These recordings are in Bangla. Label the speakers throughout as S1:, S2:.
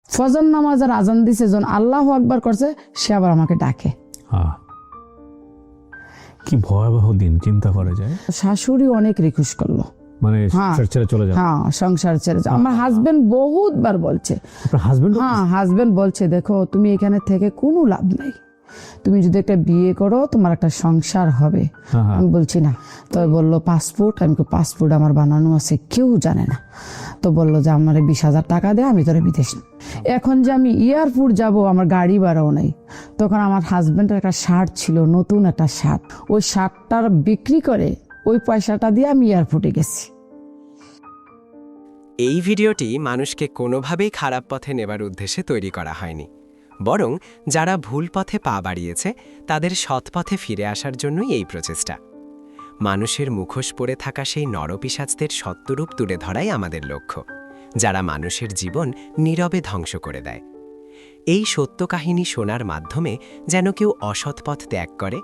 S1: ফজর নামাজের আজান দিছে, যখন আল্লাহু আকবার করছে, সে আবার আমাকে ডাকে।
S2: কি ভয়াবহ দিন, চিন্তা করা যায়।
S1: শাশুড়ি অনেক রিকোয়েস্ট করলো,
S2: মানে ছেড়ে চলে যাবে।
S1: হ্যাঁ, সংসার ছেড়ে যাও। আমার হাজবেন্ড বহুতবার বলছে,
S2: আপনার হাজবেন্ড?
S1: হ্যাঁ, হাজবেন্ড বলছে, দেখো তুমি এখানে থেকে কোনো লাভ নাই, তুমি যদি একটা বিয়ে করো তোমার একটা সংসার হবে। আমি বলছি না। তো বললো পাসপোর্ট, আমি পাসপোর্ট আমার বানানো আছে, কেউ জানে না। তো বললো যে আমার 20,000 টাকা দে, আমি তোরা বিদেশ। এখন যে আমি এয়ারপোর্ট যাব, আমার গাড়ি ভাড়াও নাই। তখন আমার হাজবেন্ডের একটা শার্ট ছিল, নতুন একটা শার্ট, ওই শার্টটার বিক্রি করে ওই পয়সাটা দিয়ে আমি এয়ারপোর্টে গেছি।
S3: এই ভিডিওটি মানুষকে কোনোভাবেই খারাপ পথে নেবার উদ্দেশ্যে তৈরি করা হয়নি, বরং যারা ভুল পথে পা বাড়িয়েছে তাদের সৎ পথে ফিরে আসার জন্যই এই প্রচেষ্টা। মানুষের মুখোশ পরে থাকা সেই নরপিশাচদের সত্যরূপ তুলে ধরাই আমাদের লক্ষ্য, যারা মানুষের জীবন নীরবে ধ্বংস করে দেয়। এই সত্য কাহিনী শোনার মাধ্যমে যেন কেউ অসৎ পথ ত্যাগ করে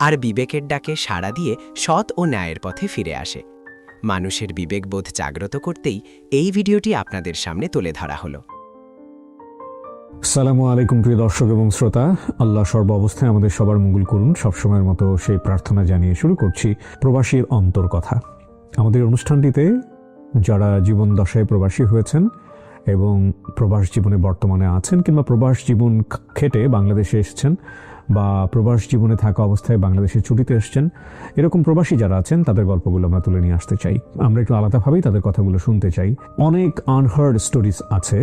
S3: আর বিবেকের ডাকে সাড়া দিয়ে সৎ ও ন্যায়ের পথে ফিরে আসে। মানুষের বিবেকবোধ জাগ্রত করতেই এই ভিডিওটি আপনাদের সামনে তুলে ধরা হলো।
S2: আসসালামু আলাইকুম প্রিয় দর্শক এবং শ্রোতা, আল্লাহ সর্ব অবস্থায় আমাদের সবার মঙ্গল করুন সবসময়ের মতো সেই প্রার্থনা জানিয়ে শুরু করছি প্রবাসীর অন্তর কথা। আমাদের অনুষ্ঠানটিতে যারা জীবন দশায় প্রবাসী হয়েছেন এবং প্রবাস জীবনে বর্তমানে আছেন, কিংবা প্রবাস জীবন খেটে বাংলাদেশে এসেছেন, বা প্রবাস জীবনে থাকা অবস্থায় বাংলাদেশে ছুটিতে এসেছেন, এরকম প্রবাসী যারা আছেন তাদের গল্পগুলো আমরা তুলে নিয়ে আসতে চাই। আমরা একটু আলাদাভাবেই তাদের কথাগুলো শুনতে চাই। অনেক আনহার্ড স্টোরিজ আছে,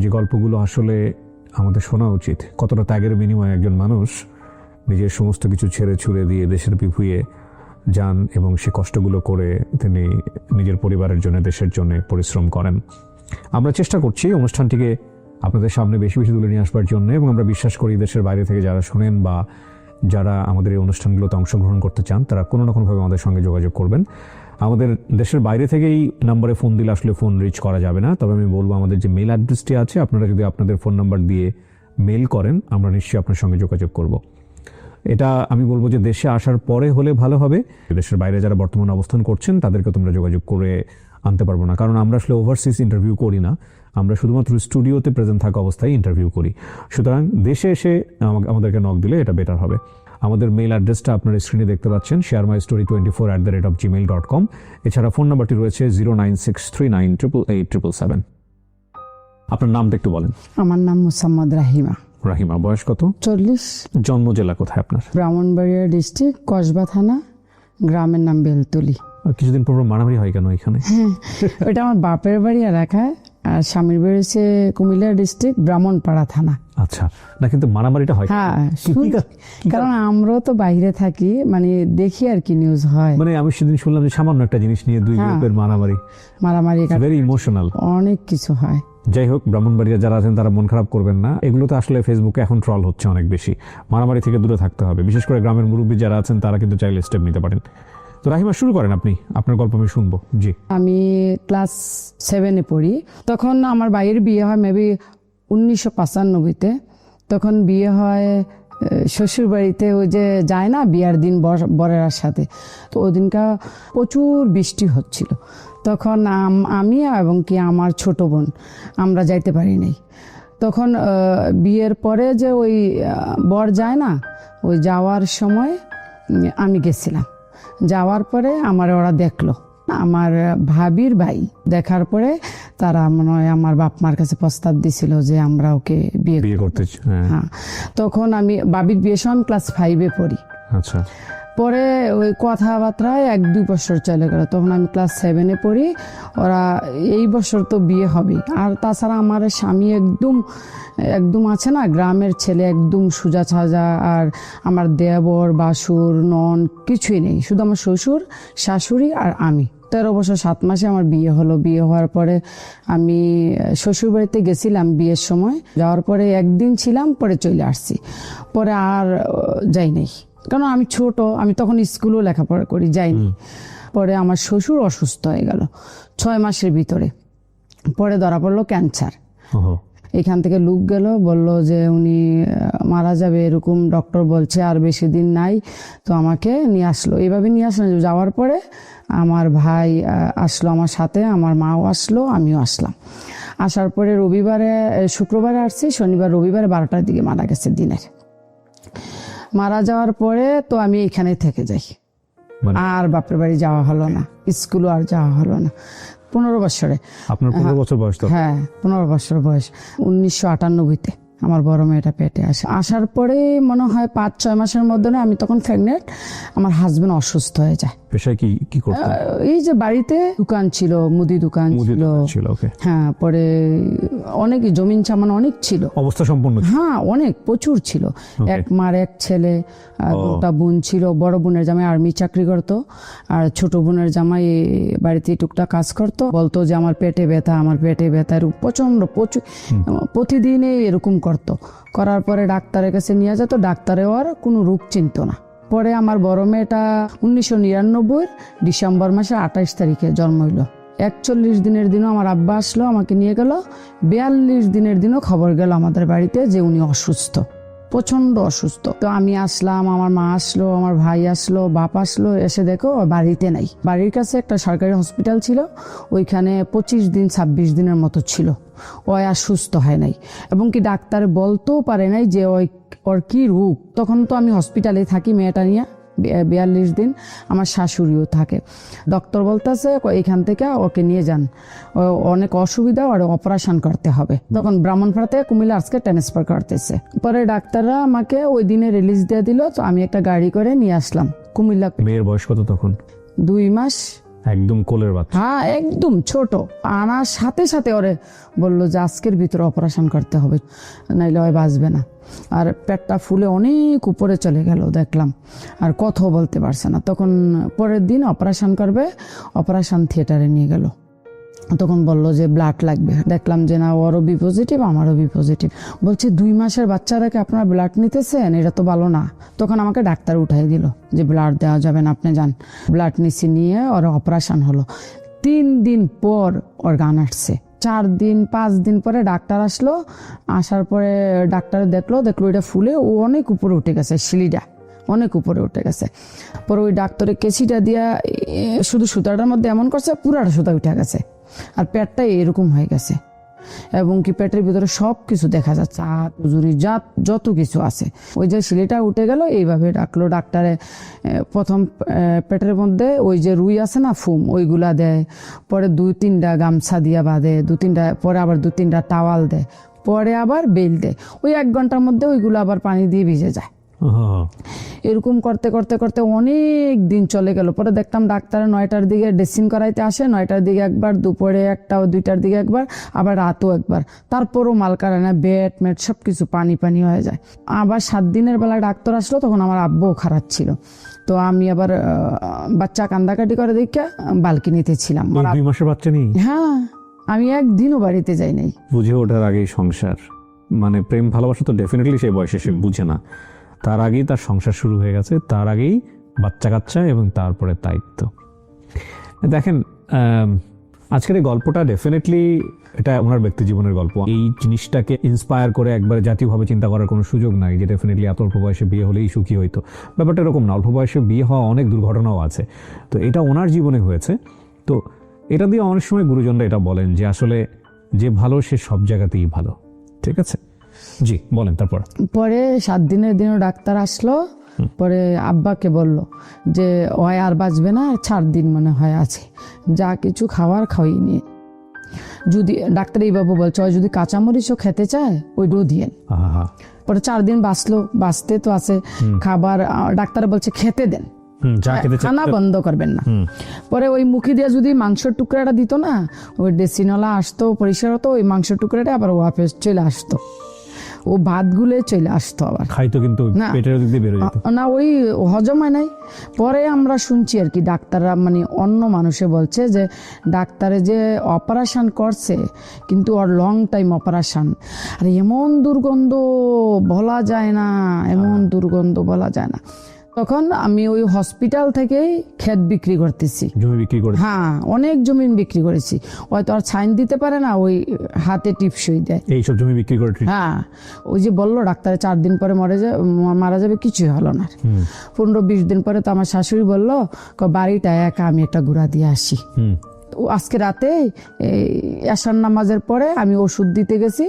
S2: যে গল্পগুলো আসলে আমাদের শোনা উচিত। কতটা ত্যাগের বিনিময়ে একজন মানুষ নিজের সমস্ত কিছু ছেড়ে ছুড়ে দিয়ে দেশের বিভুঁয়ে যান এবং সে কষ্টগুলো করে তিনি নিজের পরিবারের জন্য, দেশের জন্য পরিশ্রম করেন। আমরা চেষ্টা করছি অনুষ্ঠানটিকে আপনাদের সামনে বেশি বেশি তুলে নিয়ে আসবার জন্য, এবং আমরা বিশ্বাস করি দেশের বাইরে থেকে যারা শোনেন বা যারা আমাদের এই অনুষ্ঠানগুলোতে অংশগ্রহণ করতে চান তারা কোনো না কোনোভাবে আমাদের সঙ্গে যোগাযোগ করবেন। আমাদের দেশের বাইরে থেকেই নাম্বারে ফোন দিলে আসলে ফোন রিচ করা যাবে না, তবে আমি বলবো আমাদের যে মেল অ্যাড্রেসটি আছে, আপনারা যদি আপনাদের ফোন নাম্বার দিয়ে মেল করেন আমরা নিশ্চয়ই আপনার সঙ্গে যোগাযোগ করব। এটা আমি বলবো যে দেশে আসার পরে হলে ভালো হবে। দেশের বাইরে যারা বর্তমানে অবস্থান করছেন তাদেরকে তোমরা যোগাযোগ করে আনতে পারবো না, কারণ আমরা আসলে ওভারসিজ ইন্টারভিউ করি না, আমরা শুধুমাত্র স্টুডিওতে প্রেজেন্ট থাকা অবস্থায় ইন্টারভিউ করি। সুতরাং দেশে এসে আমাদেরকে নক দিলে এটা বেটার হবে। আমাদের মেইল অ্যাড্রেসটা আপনারা স্ক্রিনে দেখতে পাচ্ছেন, sharemystory24@gmail.com। এছাড়া ফোন নাম্বারটি রয়েছে 09639888877। আপনার নামটা একটু বলেন।
S1: আমার নাম মুসাম্মদ রাহিমা।
S2: রাহিমা, বয়স কত?
S1: 40।
S2: জন্ম জেলা কোথায় আপনার?
S1: ব্রাহ্মণবাড়িয়া ডিস্ট্রিক্ট, কসবা থানা, গ্রামের নাম বেলতলি।
S2: কিছুদিন পর মারামারি হয় কেন এখানে?
S1: হ্যাঁ, ওটা আমার বাপের বাড়ি এলাকায়, আর স্বামীর বাড়ি হচ্ছে কুমিল্লা ডিস্ট্রিক্ট, ব্রাহ্মণপাড়া থানা।
S2: আচ্ছা, না কিন্তু মারামারিটা হয়?
S1: হ্যাঁ, কারণ আমরাও তো বাইরে থাকি, মানে দেখি আর কি নিউজ হয়।
S2: মানে আমি সেদিন শুনলাম যে সামান্য একটা জিনিস নিয়ে দুই গ্রুপের মারামারি, ভেরি ইমোশনাল,
S1: অনেক কিছু হয়।
S2: যাই হোক, ব্রাহ্মণবাড়িয়া যারা আছেন তারা মন খারাপ করবেন না, এগুলো তো আসলে ফেসবুকে এখন ট্রল হচ্ছে অনেক বেশি। মারামারি থেকে দূরে থাকতে হবে, বিশেষ করে গ্রামের মুরব্বী যারা আছেন তারা কিন্তু চাইলে স্টেপ নিতে পারেন। তো রাহিমা, শুরু করেন আপনি, আপনার গল্প আমি শুনবো। জি।
S1: আমি ক্লাস 7-এ পড়ি, তখন আমার ভাইয়ের বিয়ে হয় মেবি 1995-তে। তখন বিয়ে হয় শ্বশুর বাড়িতে, ওই যে যায় না বিয়ার দিন বরের সাথে, তো ওই দিনটা প্রচুর বৃষ্টি হচ্ছিল। তখন আমি এবং কি আমার ছোট বোন আমরা যাইতে পারি নাই। তখন বিয়ের পরে যে ওই বর যায় না, ওই যাওয়ার সময় আমি গেছিলাম। যাওয়ার পরে আমার ওরা দেখলো, আমার ভাবির ভাই দেখার পরে তারা মনে হয় আমার বাপ মার কাছে প্রস্তাব দিছিল যে আমরা ওকে বিয়ে করতে। হ্যাঁ, তখন আমি ভাবির বিয়ের সময় ক্লাস 5-এ পড়ি।
S2: আচ্ছা।
S1: পরে ওই কথাবার্তায় 1-2 বছর চলে গেল, তখন আমি ক্লাস 7-এ পড়ি। ওরা এই বছর তো বিয়ে হবে। আর তাছাড়া আমার স্বামী একদম আছে না, গ্রামের ছেলে, একদম সোজা সাজা। আর আমার দেবর, বাসুর, নন কিছুই নেই, শুধু আমার শ্বশুর, শাশুড়ি আর আমি। 13 বছর 7 মাসে আমার বিয়ে হলো। বিয়ে হওয়ার পরে আমি শ্বশুর বাড়িতে গেছিলাম বিয়ের সময়। যাওয়ার পরে একদিন ছিলাম, পরে চলে আসছি। পরে আর যাই নাই, কারণ আমি ছোট, আমি তখন স্কুলেও লেখাপড়া করি, যাইনি। পরে আমার শ্বশুর অসুস্থ হয়ে গেল 6 মাসের ভিতরে। পরে ধরা পড়লো ক্যান্সার। এখান থেকে লোক গেল, বলল যে উনি মারা যাবে, এরকম ডক্টর বলছে, আর বেশি দিন নাই। তো আমাকে নিয়ে আসলো, এইভাবে নিয়ে আসলো। যাওয়ার পরে আমার ভাই আসলো আমার সাথে, আমার মাও আসলো, আমিও আসলাম। আসার পরে শুক্রবারে আসছি, শনিবার রবিবারে 12টার দিকে মারা গেছে দিনের। মারা যাওয়ার পরে তো আমি এখানে থেকে যাই,
S2: মানে
S1: আর বাপের বাড়ি যাওয়া হলো না, স্কুলও আর যাওয়া হলো না। 15 বছরে,
S2: আপনার 15 বছর বয়স তো?
S1: হ্যাঁ 15 বছর বয়স। 1998-তে আমার বড় মেয়েটা পেটে আসে। আসার পরে মনে হয় 5-6 মাসের মধ্যে আমি তখন প্রেগনেন্ট, আমার হাজবেন্ড অসুস্থ হয়ে যায়।
S2: পেশায় কি করতেন?
S1: এই যে বাড়িতে দোকান ছিল, মুদি দোকান ছিল।
S2: ওকে।
S1: হ্যাঁ, পরে অনেক জমিন সামান অনেক ছিল,
S2: অবস্থা সম্পন্ন ছিল।
S1: হ্যাঁ অনেক প্রচুর ছিল। এক মার এক ছেলে, আর 2টা বোন ছিল। বড় বোনের জামাই আর্মি চাকরি করতো, আর ছোট বোনের জামাই বাড়িতে টুকটাক কাজ করতো। বলতো যে আমার পেটে ব্যথা, আমার পেটে ব্যথা, প্রচুর প্রতিদিনই এরকম করতো। করার পরে ডাক্তারের কাছে নিয়ে যেত, ডাক্তারে আর কোনো রোগ চিনতো না। পরে আমার বড় মেয়েটা 1999 ডিসেম্বর মাসে 28 তারিখে জন্ম হইল। 41 দিনের দিনও আমার আব্বা আসলো, আমাকে নিয়ে গেল। 42 দিনের দিনও খবর গেল আমাদের বাড়িতে যে উনি অসুস্থ, প্রচন্ড অসুস্থ। তো আমি আসলাম, আমার মা আসলো, আমার ভাই আসলো, বাপ আসলো, এসে দেখো বাড়িতে নাই। বাড়ির কাছে একটা সরকারি হসপিটাল ছিল, ওইখানে 25-26 দিনের মতো ছিল। ওই আর সুস্থ হয় নাই, এবং কি ডাক্তার বলতেও পারে নাই যে ওর কি রোগ। তখন তো আমি হসপিটালে থাকি মেয়েটা নিয়ে 42 দিন, আমার শাশুড়িও থাকে। ডক্টর বলতেছে এখান থেকে ওকে নিয়ে যান, অনেক অসুবিধা, আর অপারেশন করতে হবে। তখন ব্রাহ্মণপাড়া থেকে কুমিল্লা আজকে ট্রান্সফার করতেছে। পরে ডাক্তাররা আমাকে ওই দিনে রিলিজ দিয়ে দিল। তো আমি একটা গাড়ি করে নিয়ে আসলাম কুমিল্লা।
S2: মেয়ের বয়স কত তখন?
S1: 2 মাস।
S2: একদম কোলের বাচ্চা?
S1: হ্যাঁ, একদম ছোট। আনার সাথে সাথে ওরে বললো যে আজকের ভিতরে অপারেশন করতে হবে, নাইলে ওই বাঁচবে না। আর পেটটা ফুলে অনেক উপরে চলে গেল দেখলাম, আর কথাও বলতে পারছে না। তখন পরের দিন অপারেশন করবে, অপারেশন থিয়েটারে নিয়ে গেল। তখন বললো যে ব্লাড লাগবে। দেখলাম যে না, ওরও বি পজিটিভ, আমারও বি পজিটিভ। বলছে 2 মাসের বাচ্চারাকে আপনারা ব্লাড নিতেছেন, এটা তো ভালো না। তখন আমাকে ডাক্তার উঠাই দিল যে ব্লাড দেওয়া যাবে না, আপনি যান। ব্লাড নিচে নিয়ে ওর অপারেশন হলো। 3 দিন পর ওর গান আসছে। 4-5 দিন পরে ডাক্তার আসলো। আসার পরে ডাক্তার দেখলো এটা ফুলে ও অনেক উপরে উঠে গেছে, সিঁড়িটা অনেক উপরে উঠে গেছে। পরে ওই ডাক্তারের কেসিটা দিয়া শুধু সুতাটার মধ্যে এমন করছে, পুরাটা সুতা উঠে গেছে, আর পেটটা এরকম হয়ে গেছে, এবং কি পেটের ভিতরে সব কিছু দেখা যাচ্ছে, হাত উজুরি যত কিছু আছে। ওই যে সিলিটা উঠে গেল, এইভাবে ডাকলো ডাক্তারে। প্রথম পেটের মধ্যে ওই যে রুই আছে না, ফুম, ওইগুলা দেয়। পরে 2-3টা গামছা দিয়া বাঁধে, 2-3টা, পরে আবার 2-3টা টাওয়াল দেয়, পরে আবার বেল দেয়। ওই 1 ঘন্টার মধ্যে ওইগুলো আবার পানি দিয়ে ভিজে যায়। এরকম করতে করতে করতে অনেক দিন চলে গেল। পরে দেখতাম ডাক্তার 9টার দিকে ড্রেসিং করাইতে আসে, 9টার দিকে একবার, দুপুরে একটা, 2টার দিকে একবার, আবার রাতও একবার। তারপরও মাল কাড়ে না, বেড মেট সবকিছু পানি হয়ে যায়। আবার 7 দিনের বেলা ডাক্তার আসলো, তখন আমার আব্বুও খারাপ ছিল। তো আমি আবার বাচ্চা কান্দাকাটি করে দেখে বালকিনিতে ছিলাম।
S2: 2 মাসের বাচ্চা নেই?
S1: হ্যাঁ, আমি একদিনও বাড়িতে যাই নাই।
S2: বুঝে ওঠার আগেই সংসার, মানে প্রেম ভালোবাসা তো ডেফিনেটলি সেই বয়সে সে বুঝে না, তার আগেই তার সংসার শুরু হয়ে গেছে, তার আগেই বাচ্চা কাচ্চা, এবং তারপরে দায়িত্ব। দেখেন, আজকের এই গল্পটা ডেফিনেটলি এটা ওনার ব্যক্তি জীবনের গল্প। এই জিনিসটাকে ইন্সপায়ার করে একবার জাতীয়ভাবে চিন্তা করার কোনো সুযোগ নাই যে ডেফিনেটলি এত অল্প বয়সে বিয়ে হলেই সুখী হইতো। ব্যাপারটা এরকম না, অল্প বয়সে বিয়ে হওয়া অনেক দুর্ঘটনাও আছে। তো এটা ওনার জীবনে হয়েছে। তো এটা দিয়ে অনেক সময় গুরুজনরা এটা বলেন যে আসলে যে ভালো সে সব জায়গাতেই ভালো। ঠিক আছে, জি বলেন। তারপর
S1: পরে 7 দিনের দিনও ডাক্তার আসলো। পরে আব্বাকে বলল যে ওই আর বাঁচবে না, 4 দিন মনে হয় আছে, যা কিছু খাওয়ার খাওয়াই নিয়ে। যদি ডাক্তার এইভাবে বলছে, ওই যদি কাঁচামরিচও খেতে চায় ওইটাও দিয়েন। পরে 4 দিন বাঁচতে তো আছে। খাবার ডাক্তার বলছে খেতে দেন, খানা বন্ধ করবেন না। পরে ওই মুখে দিয়ে যদি মাংসের টুকরাটা দিত না, ওই ডেসিনলা আসতো, পরিষ্কার হতো, ওই মাংসের টুকরাটা আবার ওয়াপেস চলে আসতো, ও ভাত গুলে চলে আসতো, আবার
S2: খাইতো, কিন্তু পেটের দিক দিয়ে বের হয়ে যেত
S1: না, ওই হজম হয় নাই। পরে আমরা শুনছি আর কি, ডাক্তাররা মানে অন্য মানুষে বলছে যে ডাক্তারে যে অপারেশন করছে, কিন্তু ওর লং টাইম অপারেশন, আর এমন দুর্গন্ধ বলা যায় না, এমন দুর্গন্ধ বলা যায় না। তখন আমি ওই হসপিটাল থেকেই ক্ষেত বিক্রি করতেছি,
S2: জমি বিক্রি করে।
S1: হ্যাঁ, অনেক জমি বিক্রি করেছি। হয়তো আর ছাইন দিতে পারে না, ওই হাতে টিপসই দেয়,
S2: এইসব জমি বিক্রি করে।
S1: হ্যাঁ, ওই যে বললো ডাক্তারে 4 দিন পরে মারা যাবে, কিছুই হলো না। 15-20 দিন পরে তো আমার শাশুড়ি বললো বাড়িটা একা, আমি একটা ঘুরা দিয়ে আসি। তো আজকে রাতে এশার নামাজের পরে আমি ওষুধ দিতে গেছি,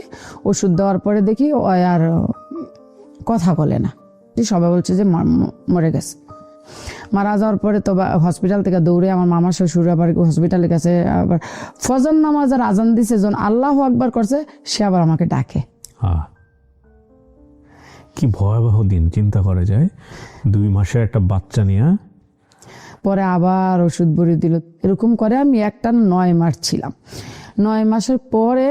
S1: ওষুধ দেওয়ার পরে দেখি ও আর কথা বলে না, সবাই বলছে যে মরে গেছে। মারা যাওয়ার পরে তো হসপিটাল থেকে দৌড়ে আমার মামা শ্বশুর আবার হসপিটালে গেছে, আবার ফজর নামাজের আজান দিছে, যখন আল্লাহ আকবার করছে সে আবার আমাকে ডাকে।
S2: কি ভয়াবহ দিন, চিন্তা করা যায়, 2 মাসের একটা বাচ্চা নিয়ে।
S1: পরে আবার ওষুধ বড়ি দিল, এরকম করে আমি একটা 9 মাস ছিলাম। 9 মাসের পরে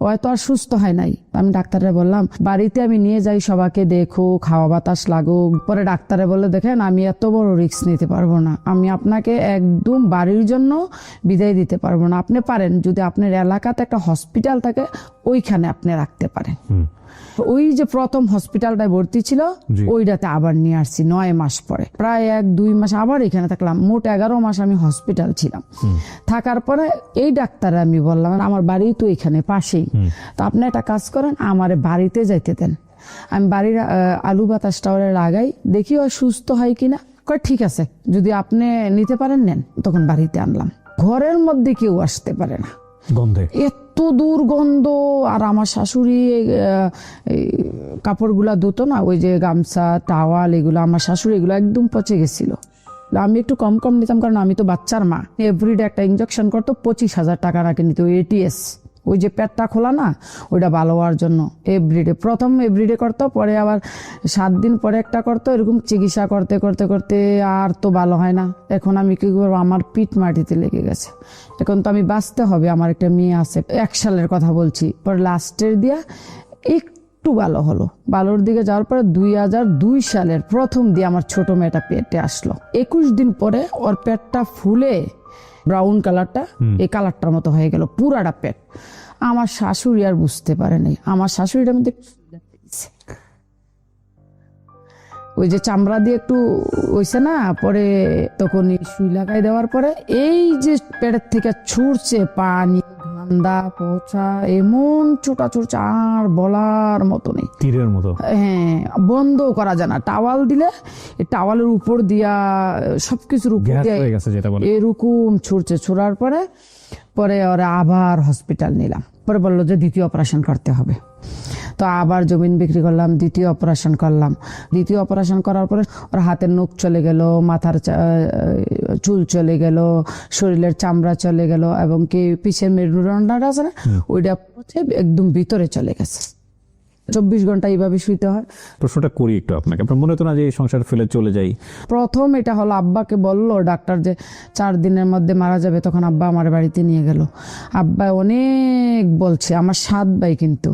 S1: হয়তো আর সুস্থ হয় নাই। আমি ডাক্তারে বললাম বাড়িতে আমি নিয়ে যাই, সবাইকে দেখো, খাওয়া বাতাস লাগুক। পরে ডাক্তারে বলে দেখেন আমি এত বড় রিস্ক নিতে পারবো না, আমি আপনাকে একদম বাড়ির জন্য বিদায় দিতে পারবো না। আপনি পারেন যদি আপনার এলাকাতে একটা হসপিটাল থাকে ওইখানে আপনি রাখতে পারেন। ওই যে প্রথম হসপিটালটায় ভর্তি ছিল ওইটাতে আবার নিয়ে আসছি 9 মাস পরে, প্রায় 1-2 মাস আবার এখানে থাকলাম, মোট 11 মাস আমি হসপিটাল ছিলাম। থাকার পরে এই ডাক্তার আমি বললাম আমার বাড়ি তো এখানে পাশেই, তো আপনি একটা কাজ করেন আমার বাড়িতে যাইতে দেন, আমি বাড়ির আলু বাতাসটা ওরা লাগাই, দেখি ও সুস্থ হয় কিনা। কয় ঠিক আছে, যদি আপনি নিতে পারেন নেন। তখন বাড়িতে আনলাম, ঘরের মধ্যে কেউ আসতে পারে না,
S2: গন্ধে
S1: এত দুর্গন্ধ। আর আমার শাশুড়ি কাপড়গুলা ধুতো না, ওই যে গামছা টাওয়াল এগুলো, আমার শাশুড়ি এগুলো একদম পচে গেছিল। আমি একটু কম কম নিতাম কারণ আমি তো বাচ্চার মা। এভরিডে একটা ইঞ্জেকশন করতো, 25,000 টাকা রাখে নিত, ATS, ওই যে পেটটা খোলা না ওইটা ভালো হওয়ার জন্য। এভরিডে প্রথম এভরিডে করতো, পরে আবার 7 দিন পরে একটা করতো, এরকম চিকিৎসা করতে করতে করতে আর তো ভালো হয় না। এখন আমি কি করবো, আমার পিঠ মাটিতে লেগে গেছে, এখন তো আমি বাঁচতে হবে, আমার একটা মেয়ে আছে। 1 সালের কথা বলছি। পরে লাস্টের দিয়া একটু ভালো হলো, ভালোর দিকে যাওয়ার পরে 2002 সালের প্রথম দিয়ে আমার ছোট মেয়েটা পেটে আসলো। 21 দিন পরে ওর পেটটা ফুলে ব্রাউন কালারটা এই কালারটার মতো হয়ে গেল, পুরাটা পেট। আমার শাশুড়ি আর বুঝতে পারেনি, আমার শাশুড়িটার মধ্যে ওই যে চামড়া দিয়ে একটু হইছে না, পরে তখন সুই লাগাই দেওয়ার পরে এই যে পেটের থেকে ছুটছে পানি, ঠান্ডা পচা, এমন ছোটা ছুটছে আর বলার মতো নেই,
S2: তীরের মতো।
S1: হ্যাঁ, বন্ধ করা যায় না। টাওয়াল দিলে টাওয়ালের উপর দিয়া সবকিছুর উপর দিয়ে এরকম ছুটছে। ছোড়ার পরে পরে ওরা আবার হসপিটাল নিলাম, পরে বললো যে 2য় অপারেশন করতে হবে। তো আবার জমিন বিক্রি করলাম, 2য় অপারেশন করলাম। 2য় অপারেশন করার পরে ওর হাতের নখ চলে গেল, মাথার চুল চলে গেল, শরীরের চামড়া চলে গেল, এবং কি পিছের মেরুদণ্ডটা আছে না ওইটা একদম ভিতরে চলে গেছে। 24 ঘন্টা এইভাবে শুইতে হয়।
S2: প্রশ্নটা করি একটু আপনাকে, আপনার মনে তো না যে এই সংসার ফেলে চলে যাই?
S1: প্রথম এটা হলো আব্বাকে বললো ডাক্তার যে 4 দিনের মধ্যে মারা যাবে, তখন আব্বা আমার বাড়িতে নিয়ে গেল। আব্বা অনেক বলছে, আমার 7 ভাই, কিন্তু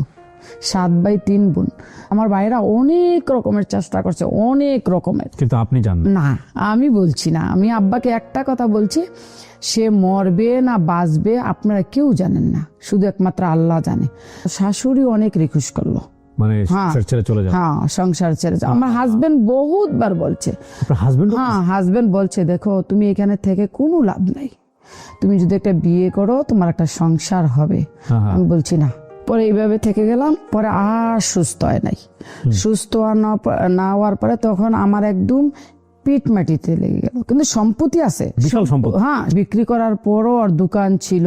S1: 7 ভাই 3 বোন, আমার ভাইরা অনেক রকমের চেষ্টা করছে, অনেক রকমের,
S2: কিন্তু আপনি জানেন
S1: না। আমি বলছি না, আমি আব্বাকে একটা কথা বলছি, সে মরবে না বাঁচবে আপনারা কেউ জানেন না, শুধু একমাত্র আল্লাহ জানে। শাশুড়ি অনেক রিকোয়েস্ট করলো,
S2: মানে সংসার ছেড়ে চলে যান।
S1: হ্যাঁ, সংসার ছেড়ে যাও। আমার হাজবেন্ড বহুতবার বলছে,
S2: আপনার হাজবেন্ড?
S1: হ্যাঁ, হাজবেন্ড বলছে দেখো তুমি এখানে থেকে কোনো লাভ নাই, তুমি যদি একটা বিয়ে করো তোমার একটা সংসার হবে। আমি বলছি না। পরে এইভাবে থেকে গেলাম, পরে আর সুস্থ হয় নাই। সুস্থ না হওয়ার পরে তখন আমার একদম পিঠ মাটিতে লেগে গেল, কিন্তু সম্পত্তি আছে,
S2: বিশাল সম্পত্তি।
S1: হ্যাঁ, বিক্রি করার পরও আর দোকান ছিল,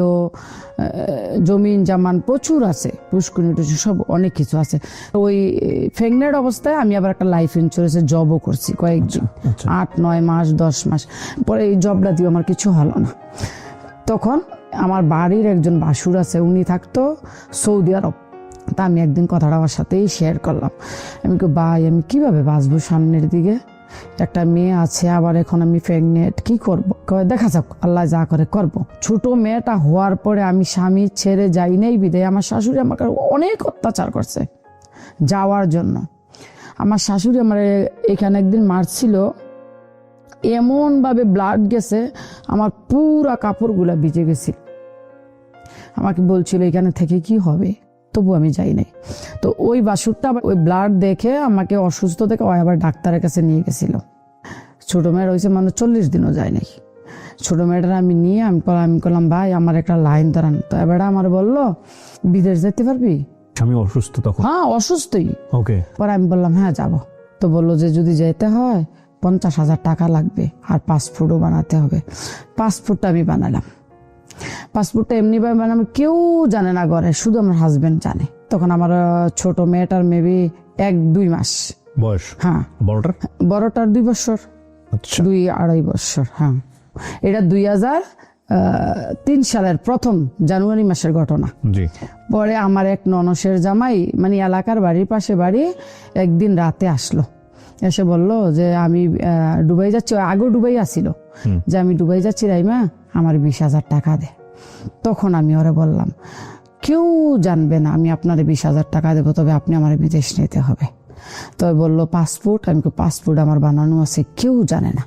S1: জমিন জামান প্রচুর আছে, পুষ্কুনি টুসু সব অনেক কিছু আছে। ওই প্রেগনেন্ট অবস্থায় আমি আবার একটা লাইফ ইন্স্যুরেন্সের জবও করছি কয়েকদিন, 8-9 মাস 10 মাস। পরে এই জবটা দিয়ে আমার কিছু হলো না। তখন আমার বাড়ির একজন ভাসুর আছে, উনি থাকতো সৌদি আরব। তা আমি একদিন কথাটা আমার সাথেই শেয়ার করলাম। আমি ভাই আমি কিভাবে বাঁচবো সামনের দিকে, একটা মেয়ে আছে, আবার এখন আমি প্রেগনেন্ট, কি করবো? দেখা যাক, আল্লাহ যা করে করব। ছোট মেয়েটা হওয়ার পরে আমি স্বামী ছেড়ে যাই নাই বিদায় আমার শাশুড়ি আমাকে অনেক অত্যাচার করছে যাওয়ার জন্য। আমার শাশুড়ি আমার এখানে একদিন মারছিল, এমন ভাবে ব্লাড গেছে, আমার পুরা কাপড়গুলা ভিজে গেছিল। আমাকে বলছিল এখানে থেকে কি হবে, তবু আমি যাই নাই। তো ওই বাসুরটা ওই ব্লাড দেখে আমাকে অসুস্থ দেখে ওই আবার ডাক্তারের কাছে নিয়ে গেছিল। ছোট মেয়ের হয়েছে মানে 40 দিনও যায় নাই। ছোট মেয়েটার আমি নিয়ে আমি করলাম ভাই আমার একটা লাইন দাঁড়ান। তো এবার আমার বললো বিদেশ যেতে পারবি?
S2: আমি অসুস্থ তখন?
S1: হ্যাঁ, অসুস্থই।
S2: ওকে।
S1: পরে আমি বললাম হ্যাঁ যাব। তো বললো যে যদি যেতে হয় 50,000 টাকা লাগবে, আর পাসপোর্টও বানাতে হবে। পাসপোর্টটা আমি বানালাম। পাসপোর্টটা এমনিভাবে বানাবো, কেউ জানে না ঘরে, শুধু আমার হাজবেন্ড জানে। তখন আমার ছোট মেয়েটার মেবি 1-2 মাস
S2: বয়স।
S1: হ্যাঁ,
S2: বড়টার?
S1: বড়টার 2 বছর,
S2: আচ্ছা,
S1: 2-2.5 বছর। হ্যাঁ, এটা 2003 সালের প্রথম জানুয়ারি মাসের ঘটনা।
S2: জি।
S1: পরে আমার এক ননসের জামাই, মানে এলাকার বাড়ির পাশে বাড়ি, একদিন রাতে আসলো, এসে বলল যে আমি দুবাই যাচ্ছি। আগেও দুবাই আসিল, যে আমি দুবাই যাচ্ছি রাইমা, আমার 20,000 টাকা দে। তখন আমি ওরে বললাম, কেউ জানবে না আমি আপনারে 20,000 টাকা দেবো, তবে আপনি আমার বিদেশ নিতে হবে। তো বললো পাসপোর্ট। আমি পাসপোর্ট আমার বানানো আছে, কেউ জানে না।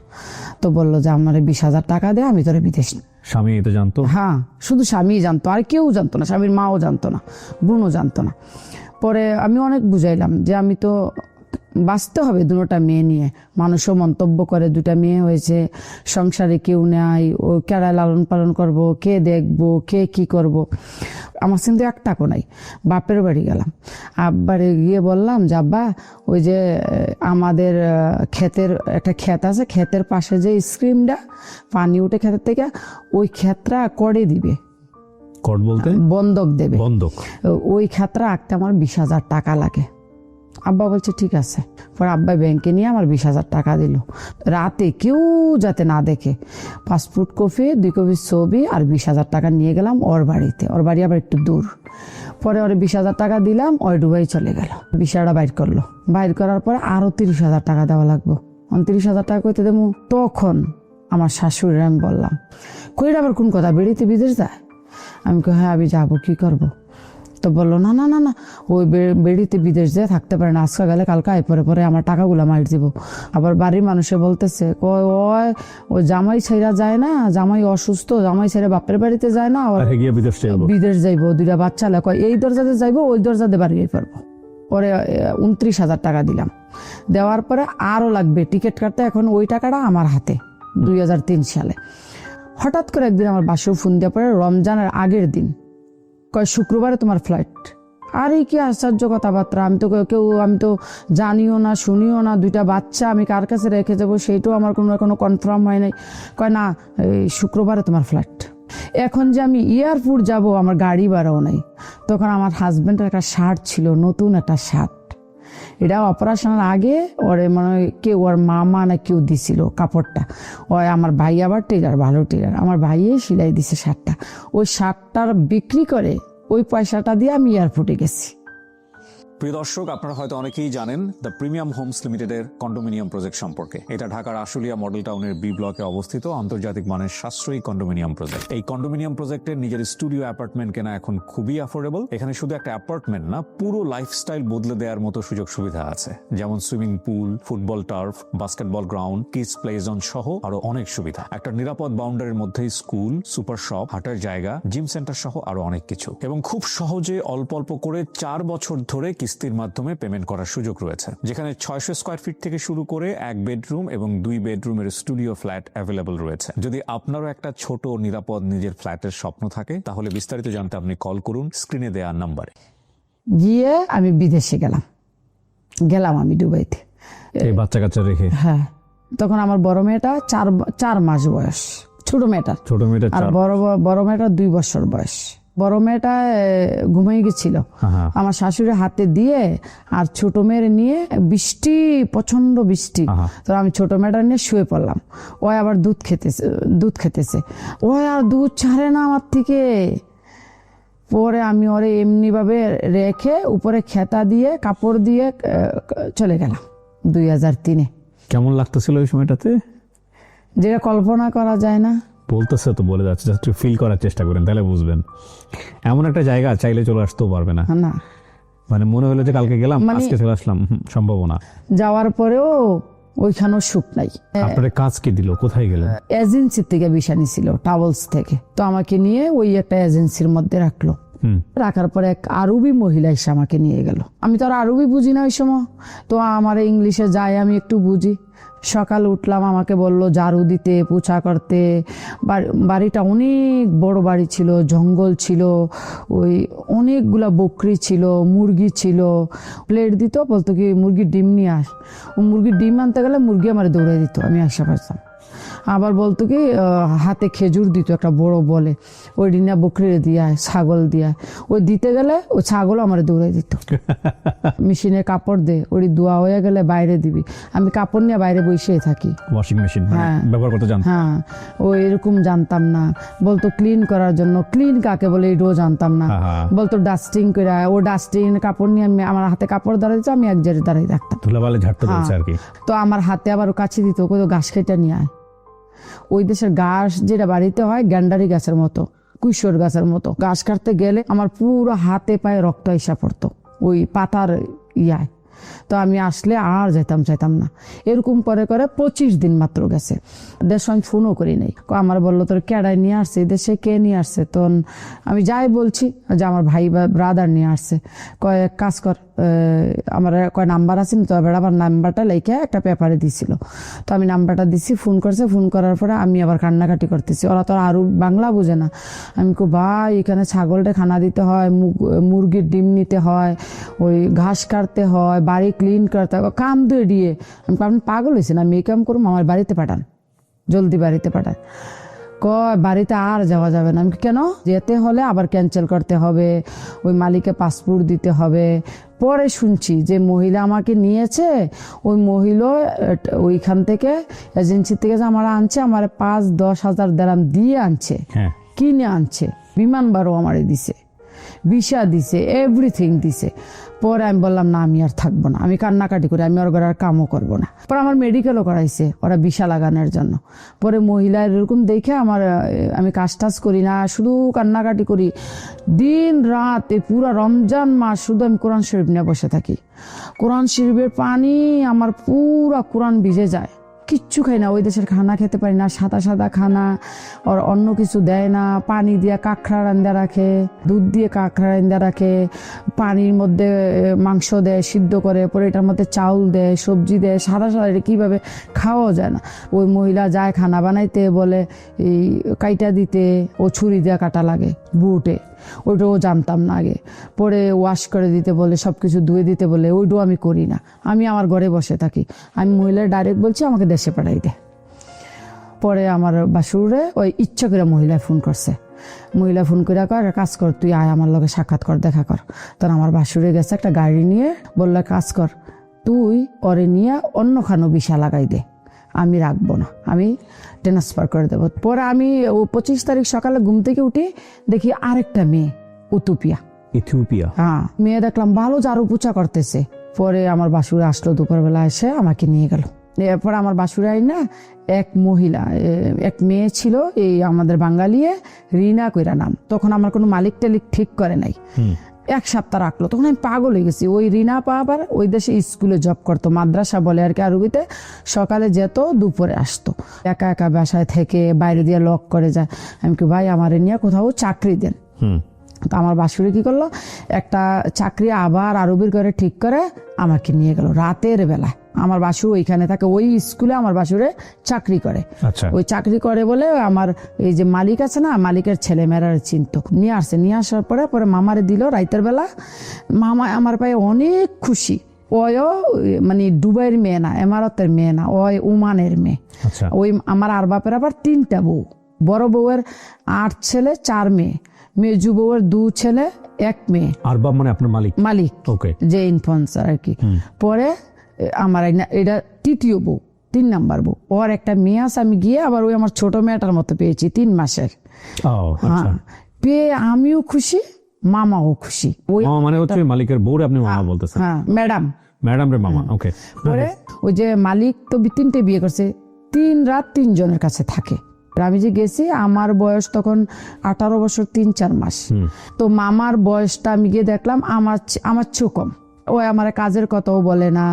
S1: তো বললো যে আমার 20,000 টাকা দে, আমি তোরে বিদেশ।
S2: স্বামী এটা জানতো?
S1: হ্যাঁ, শুধু স্বামী জানতো, আর কেউ জানতো না। স্বামীর মাও জানতো না, বোনও জানতো না। পরে আমি অনেক বুঝাইলাম যে আমি তো বাঁচতে হবে দুটা মেয়ে নিয়ে। মানুষও মন্তব্য করে 2টা মেয়ে হয়েছে, সংসারে কেউ নেয়, ও কেডা লালন পালন করব, কে দেখবো, কে কি করব। আমার কিন্তু এক টাকা নাই। বাপের বাড়ি গেলাম, আব্বারে গিয়ে বললাম যে আব্বা, ওই যে আমাদের ক্ষেতের একটা ক্ষেত আছে, ক্ষেতের পাশে যে স্ক্রিমটা পানি উঠে ক্ষেতের থেকে, ওই ক্ষেতটা করে দিবে।
S2: কট বলতে?
S1: বন্ধক দেবে।
S2: বন্ধক।
S1: ওই ক্ষেতটা আঁকতে আমার 20,000 টাকা লাগে। আব্বা বলছে ঠিক আছে। পরে আব্বা ব্যাংকে নিয়ে আমার 20,000 টাকা দিল। রাতে কেউ যাতে না দেখে, পাসপোর্ট কপি, 2 কপি ছবি আর 20,000 টাকা নিয়ে গেলাম ওর বাড়িতে। ওর বাড়ি আবার একটু দূর। পরে ওর 20,000 টাকা দিলাম, ওই দুবাই চলে গেল। ভিসাটা বাইর করলো। বাইর করার পরে আরো 30,000 টাকা দেওয়া লাগবো। 29,000 টাকা কইতে দেবো। তখন আমার শাশুড়ি, আমি বললাম, কইরা আবার কোন কথা, বেড়িতে বিদেশ যায়? আমি কই হ্যাঁ, আমি যাবো, কি করবো? তো বললো না না না না, ওই বেড়িতে বিদেশ যেয়ে থাকতে পারে না, আজকে গেলে কালকে পরে পরে আমার টাকাগুলো মার দিব। আবার বাড়ির মানুষে বলতেছে, ওই জামাই ছেড়া যায় না, জামাই অসুস্থ, জামাই ছেড়ে বাপের বাড়িতে যায় না, বিদেশ যাইবো, 2টা বাচ্চা লেখ, এই দরজাতে যাইবো, ওই দরজাতে বাড়ি পারবো। পরে 29,000 টাকা দিলাম। দেওয়ার পরে আরো লাগবে টিকিট কাটতে। এখন ওই টাকাটা আমার হাতে 2003 সালে। হঠাৎ করে একদিন আমার বাসায় ফোন দেওয়ার পরে, রমজানের আগের দিন, কয় শুক্রবারে তোমার ফ্লাইট। আর এই কি আশ্চর্য কথাবার্তা, আমি তো জানিও না, শুনিও না, 2টা বাচ্চা আমি কার কাছে রেখে যাবো সেইটাও আমার কোনো কনফার্ম হয় নাই। কয় না, এই শুক্রবারে তোমার ফ্লাইট। এখন যে আমি এয়ারপোর্ট যাব, আমার গাড়ি ভাড়াও নাই। তখন আমার হাজব্যান্ডের একটা শার্ট ছিল, নতুন একটা শার্ট, এটা অপারেশনের আগে ওরে মানে কেউ, ওর মামা না কেউ দিছিল কাপড়টা। ওই আমার ভাই আবার টেলার, ভালো টেলার, আমার ভাইয়ে সেলাই দিছে শার্টটা। ওই শার্টটার বিক্রি করে ওই পয়সাটা দিয়ে আমি এয়ারপোর্টে গেছি।
S2: প্রিয় দর্শক, আপনারা হয়তো অনেকেই জানেন দ্য প্রিমিয়াম হোমস লিমিটেডের কন্ডোমিনিয়াম প্রজেক্ট সম্পর্কে। এটা ঢাকার আশুলিয়া মডেল টাউনের বি ব্লকে অবস্থিত আন্তর্জাতিক মানের সাশ্রয়ী কন্ডোমিনিয়াম প্রজেক্ট। এই কন্ডোমিনিয়াম প্রজেক্টের নিজের স্টুডিও অ্যাপার্টমেন্ট কেনা এখন খুবই অ্যাফোর্ডেবল। এখানে শুধু একটা অ্যাপার্টমেন্ট না, পুরো লাইফস্টাইল বদলে দেওয়ার মতো সুযোগ সুবিধা আছে, যেমন swimming pool, football turf, basketball ground, kids play zone সহ আরো অনেক সুবিধা। একটা নিরাপদ বাউন্ডারির মধ্যেই স্কুল, সুপার শপ, হাঁটার জায়গা, জিম সেন্টার সহ আরো অনেক কিছু। এবং খুব সহজে অল্প অল্প করে 4 বছর ধরে কিস্তির মাধ্যমে পেমেন্ট করার সুযোগ রয়েছে, যেখানে 600 স্কয়ার ফিট থেকে শুরু করে 1 বেডরুম এবং 2 বেডরুমের স্টুডিও ফ্ল্যাট অ্যাভেলেবল রয়েছে। যদি আপনারও একটা ছোট নিরাপদ নিজের ফ্ল্যাটের স্বপ্ন থাকে, তাহলে বিস্তারিত জানতে আপনি কল করুন স্ক্রিনে দেওয়া নাম্বারে।
S1: গিয়ে আমি বিদেশে গেলাম আমি দুবাইতে,
S2: এই বাচ্চা কাচ্চা রেখে।
S1: হ্যাঁ, তখন আমার বড় মেয়েটা 4 মাস বয়স, ছোট মেয়েটা, আর বড় মেয়েটা 2 বছর বয়স। বড় মেয়েটা ঘুমিয়ে গেছিল, আমার শাশুড়ি হাতে দিয়ে, আর ছোট মেয়ের নিয়ে বৃষ্টি, প্রচন্ড বৃষ্টি। তো আমি ছোট মেয়েটা নিয়ে শুয়ে পড়লাম। ও আবার দুধ খেতেছে, ও আর দুধ ছাড়ে না আমার থেকে। পরে আমি ওরে এমনি ভাবে রেখে উপরে খেতা দিয়ে কাপড় দিয়ে চলে গেলাম 2003-এ।
S2: কেমন লাগতেছিল ওই সময়টাতে?
S1: যেটা কল্পনা করা যায় না।
S2: বলতেছে তো, বলে যাচ্ছে, জাস্ট ফিল করার চেষ্টা করেন, তাহলে বুঝবেন। এমন একটা জায়গা চাইলে চলে আসতেও পারবে না, মানে মনে হলো যে কালকে গেলাম, আজকে চলে আসলাম, সম্ভব না।
S1: যাওয়ার পরেও ওইখানেও সুখ নাই।
S2: আপনার কাজ কি দিল, কোথায় গেলেন?
S1: এজেন্সি থেকে ভিসা নিছিল, ট্রাভেলস থেকে। তো আমাকে নিয়ে ওই একটা এজেন্সির মধ্যে রাখলো। রাখার পরে এক আরবি মহিলা এসে আমাকে নিয়ে গেল। আমি তো আর আরবি বুঝি না ওই সময়, তো আমার ইংলিশে যায়, আমি একটু বুঝি। সকাল উঠলাম, আমাকে বললো ঝাড়ু দিতে, পোছা করতে। বাড়িটা অনেক বড় বাড়ি ছিল, জঙ্গল ছিল, ওই অনেকগুলা বকরি ছিল, মুরগি ছিল। প্লেট দিত, বলতো কি মুরগির ডিম নিয়ে আস। ও মুরগির ডিম আনতে গেলে মুরগি আমার দৌড়ে দিত, আমি আসা পারতাম। আবার বলতো কি হাতে খেজুর দিত একটা বড় বলে, ওই ডিনা বকরি দিয়া ছাগল দিয়া, ওই দিতে গেলে ওই ছাগল আমার দৌড়াই দিত। মেশিনে কাপড় দে, ওই ধোয়া হয়ে গেলে বাইরে দিবি, আমি কাপড় নিয়ে বাইরে বসেই থাকি।
S2: ওয়াশিং মেশিন
S1: হ্যাঁ।
S2: ব্যবহার করতে জানতেন?
S1: হ্যাঁ, ওই এরকম জানতাম না। বলতো ক্লিন করার জন্য, ক্লিন কাকে বলে এটাও জানতাম না। বলতো ডাস্টিং করে, ও ডাস্টিং কাপড় নিয়ে আমি আমার হাতে কাপড় দাঁড়াইছে, আমি এক জায়গায় দাঁড়িয়ে থাকতাম,
S2: ধুলাবালি ঝাড়তে বলছে আর কি।
S1: তো আমার হাতে আবার কাছে দিত, কই ঘাস কেটে নিয়ে আয়। ওই দেশের ঘাস যেটা বাড়িতে হয় গ্যান্ডারি গাছের মতো, কুইশোর গাছের মতো, ঘাস কাটতে গেলে আমার পুরো হাতে পায়ে রক্ত এসে পড়তো ওই পাতার ইয়ায়। তো আমি আসলে আর চাইতাম না। এরকম করে করে 25 দিন মাত্র গেছে। দেশ আমি ফোনও করি নাই। আমার বললো তোর কেডায় নিয়ে আসছে, দেশে কে নিয়ে আসছে? তখন আমি যাই বলছি যে আমার ভাই বা ব্রাদার নিয়ে আসছে। কয় এক কাজ কর, আমার কয় নাম্বার আছে না, তবে আমার নাম্বারটা লেখে একটা পেপারে দিছিল। তো আমি নাম্বারটা দিছি, ফোন করছে। ফোন করার পরে আমি আবার কান্নাকাটি করতেছি, ওরা তো আরো বাংলা বোঝে না। আমি কো ভাই এখানে ছাগলটা খানা দিতে হয়, মুরগির ডিম নিতে হয়, ওই ঘাস কাটতে হয়, বাড়ি ক্লিন করতে হয়, কাম দিয়ে। আমি পাগল হয়েছি না, আমি এই কাম করুম, আমার বাড়িতে পাঠান, জলদি বাড়িতে পাঠান। কয় বাড়িতে আর যাওয়া যাবে না। আমি কেন? যেতে হলে আবার ক্যান্সেল করতে হবে, ওই মালিককে পাসপোর্ট দিতে হবে। পরে শুনছি যে মহিলা আমাকে নিয়েছে, ওই মহিলা ওইখান থেকে এজেন্সি থেকে যে আমার আনছে, আমার 5-10 হাজার দিরহাম দিয়ে আনছে, কিনে আনছে, বিমান ভাড়াও আমারে দিছে, ভিসা দিছে, এভরিথিং দিছে। পরে আমি বললাম না, আমি আর থাকবো না, আমি কান্নাকাটি করি, আমি ওর ঘরে আর কামও করবো না। পরে আমার মেডিকেলও করাইছে ওরা ভিসা লাগানোর জন্য। পরে মহিলা এরকম দেখে আমি কাজ টাজ করি না, শুধু কান্নাকাটি করি দিন রাত। এই পুরো রমজান মাস শুধু আমি কোরআন শরীফ নিয়ে বসে থাকি। কোরআন শরীফের পানি আমার পুরা কোরআন ভিজে যায়। কিচ্ছু খাই না, ওই দেশের খানা খেতে পারি না, সাদা খানা, আর অন্য কিছু দেয় না। পানি দিয়ে কাঁকড়া রান্দা রাখে, দুধ দিয়ে কাঁকড়া রান্দা রাখে, পানির মধ্যে মাংস দেয় সিদ্ধ করে, পরে এটার মধ্যে চাউল দেয়, সবজি দেয়, সাদা এটা কীভাবে খাওয়াও যায় না। ওই মহিলা যায় খানা বানাইতে, বলে এই কাইটা দিতে, ও ছুরি দিয়ে কাটা লাগে বুটে, ওইটাও জানতাম না আগে। পরে ওয়াশ করে দিতে বলে, সব কিছু ধুয়ে দিতে বলে, ওইটাও আমি করি না, আমি আমার ঘরে বসে থাকি। আমি মহিলার ডাইরেক্ট বলছি আমাকে দেশে পাঠাই দে। পরে আমার বাসুরে ওই ইচ্ছা করে মহিলায় ফোন করছে, মহিলা ফোন করে কয় কাজ কর, তুই আয় আমার লগে সাক্ষাৎ কর, দেখা কর। তখন আমার বাসুরে গেছে একটা গাড়ি নিয়ে, বললো কাজ কর, তুই ওরে নিয়ে অন্যখানো ভিসা লাগাই দে, আমি রাখবো না, আমি ট্রান্সফার করে দেবো। পরে আমি 25 তারিখ সকালে ঘুম থেকে উঠি, দেখি আরেকটা মেয়ে ইথিওপিয়া, হ্যাঁ মেয়ে দেখলাম ভালো ঝাড়ু পোছা করতেছে। পরে আমার বাসুরে আসলো দুপুরবেলা, এসে আমাকে নিয়ে গেল। এরপর আমার বাসুরে আই না এক মহিলা, এক মেয়ে ছিল এই আমাদের বাঙালিয়ে, রিনা কইরা নাম। তখন আমার কোনো মালিক টালিক ঠিক করে নাই, 1 সপ্তাহ রাখলো। তখন আমি পাগল হয়ে গেছি। ওই রিনা আবার ওই দেশে স্কুলে জব করতো, মাদ্রাসা বলে আর কি আরবিতে। সকালে যেত, দুপুরে আসতো, একা একা বাসায় থেকে বাইরে দিয়ে লক করে যায়। আমি কি ভাই আমার নিয়ে কোথাও চাকরি দেন। তো আমার বাসুরে কি করলো, একটা চাকরি আবার আরবির করে ঠিক করে আমাকে নিয়ে গেল রাতের বেলায়। আমার বাসু ওইখানে থাকে, ওই স্কুলে আমার বাসুরে চাকরি করে। ওই চাকরি করে বলে আমার এই যে মালিক আছে না, মালিকের ছেলে মেয়েরা চিনতো। নিয়ে আসার পরে মামারে দিল রাতের বেলা। মামা আমার পায়ে অনেক খুশি। ওয়ও মানে দুবাইয়ের মেয়ে না, এমারতের মেয়ে না, ওই ওমানের মেয়ে। ওই আমার আর বাপের আবার 3টা বউ, বড় বউয়ের 8 ছেলে 4 মেয়ে, মেজু বউয়ের 2 ছেলে 1 মেয়ে। আর বাপ মানে আপনার মালিক যে ইনফ্লুয়েন্সার আর কি। পরে আমার এটা 3য় বউ, 3 নাম্বার বউ। ওর একটা মেয়ে আছে, আমি গিয়ে আবার ওই আমার ছোট মেয়েটার মতো পেয়েছি 3 মাসের। হ্যাঁ, পেয়ে আমিও খুশি, মামাও খুশি। ওই মানে হচ্ছে মালিকের বউ, আপনি মামা বলতেছেন? হ্যাঁ, ম্যাডাম রে মামা। ওকে। পরে ওই যে মালিক তো 3টে বিয়ে করছে, 3 রাত 3 জনের কাছে থাকে। আমি যে গেছি, আমার বয়স তখন 18 বছর 3-4 মাস। তো মামার বয়সটা আমি গিয়ে দেখলাম আমার চেয়েও কম। ওই আমার কাজের কথাও বলে না,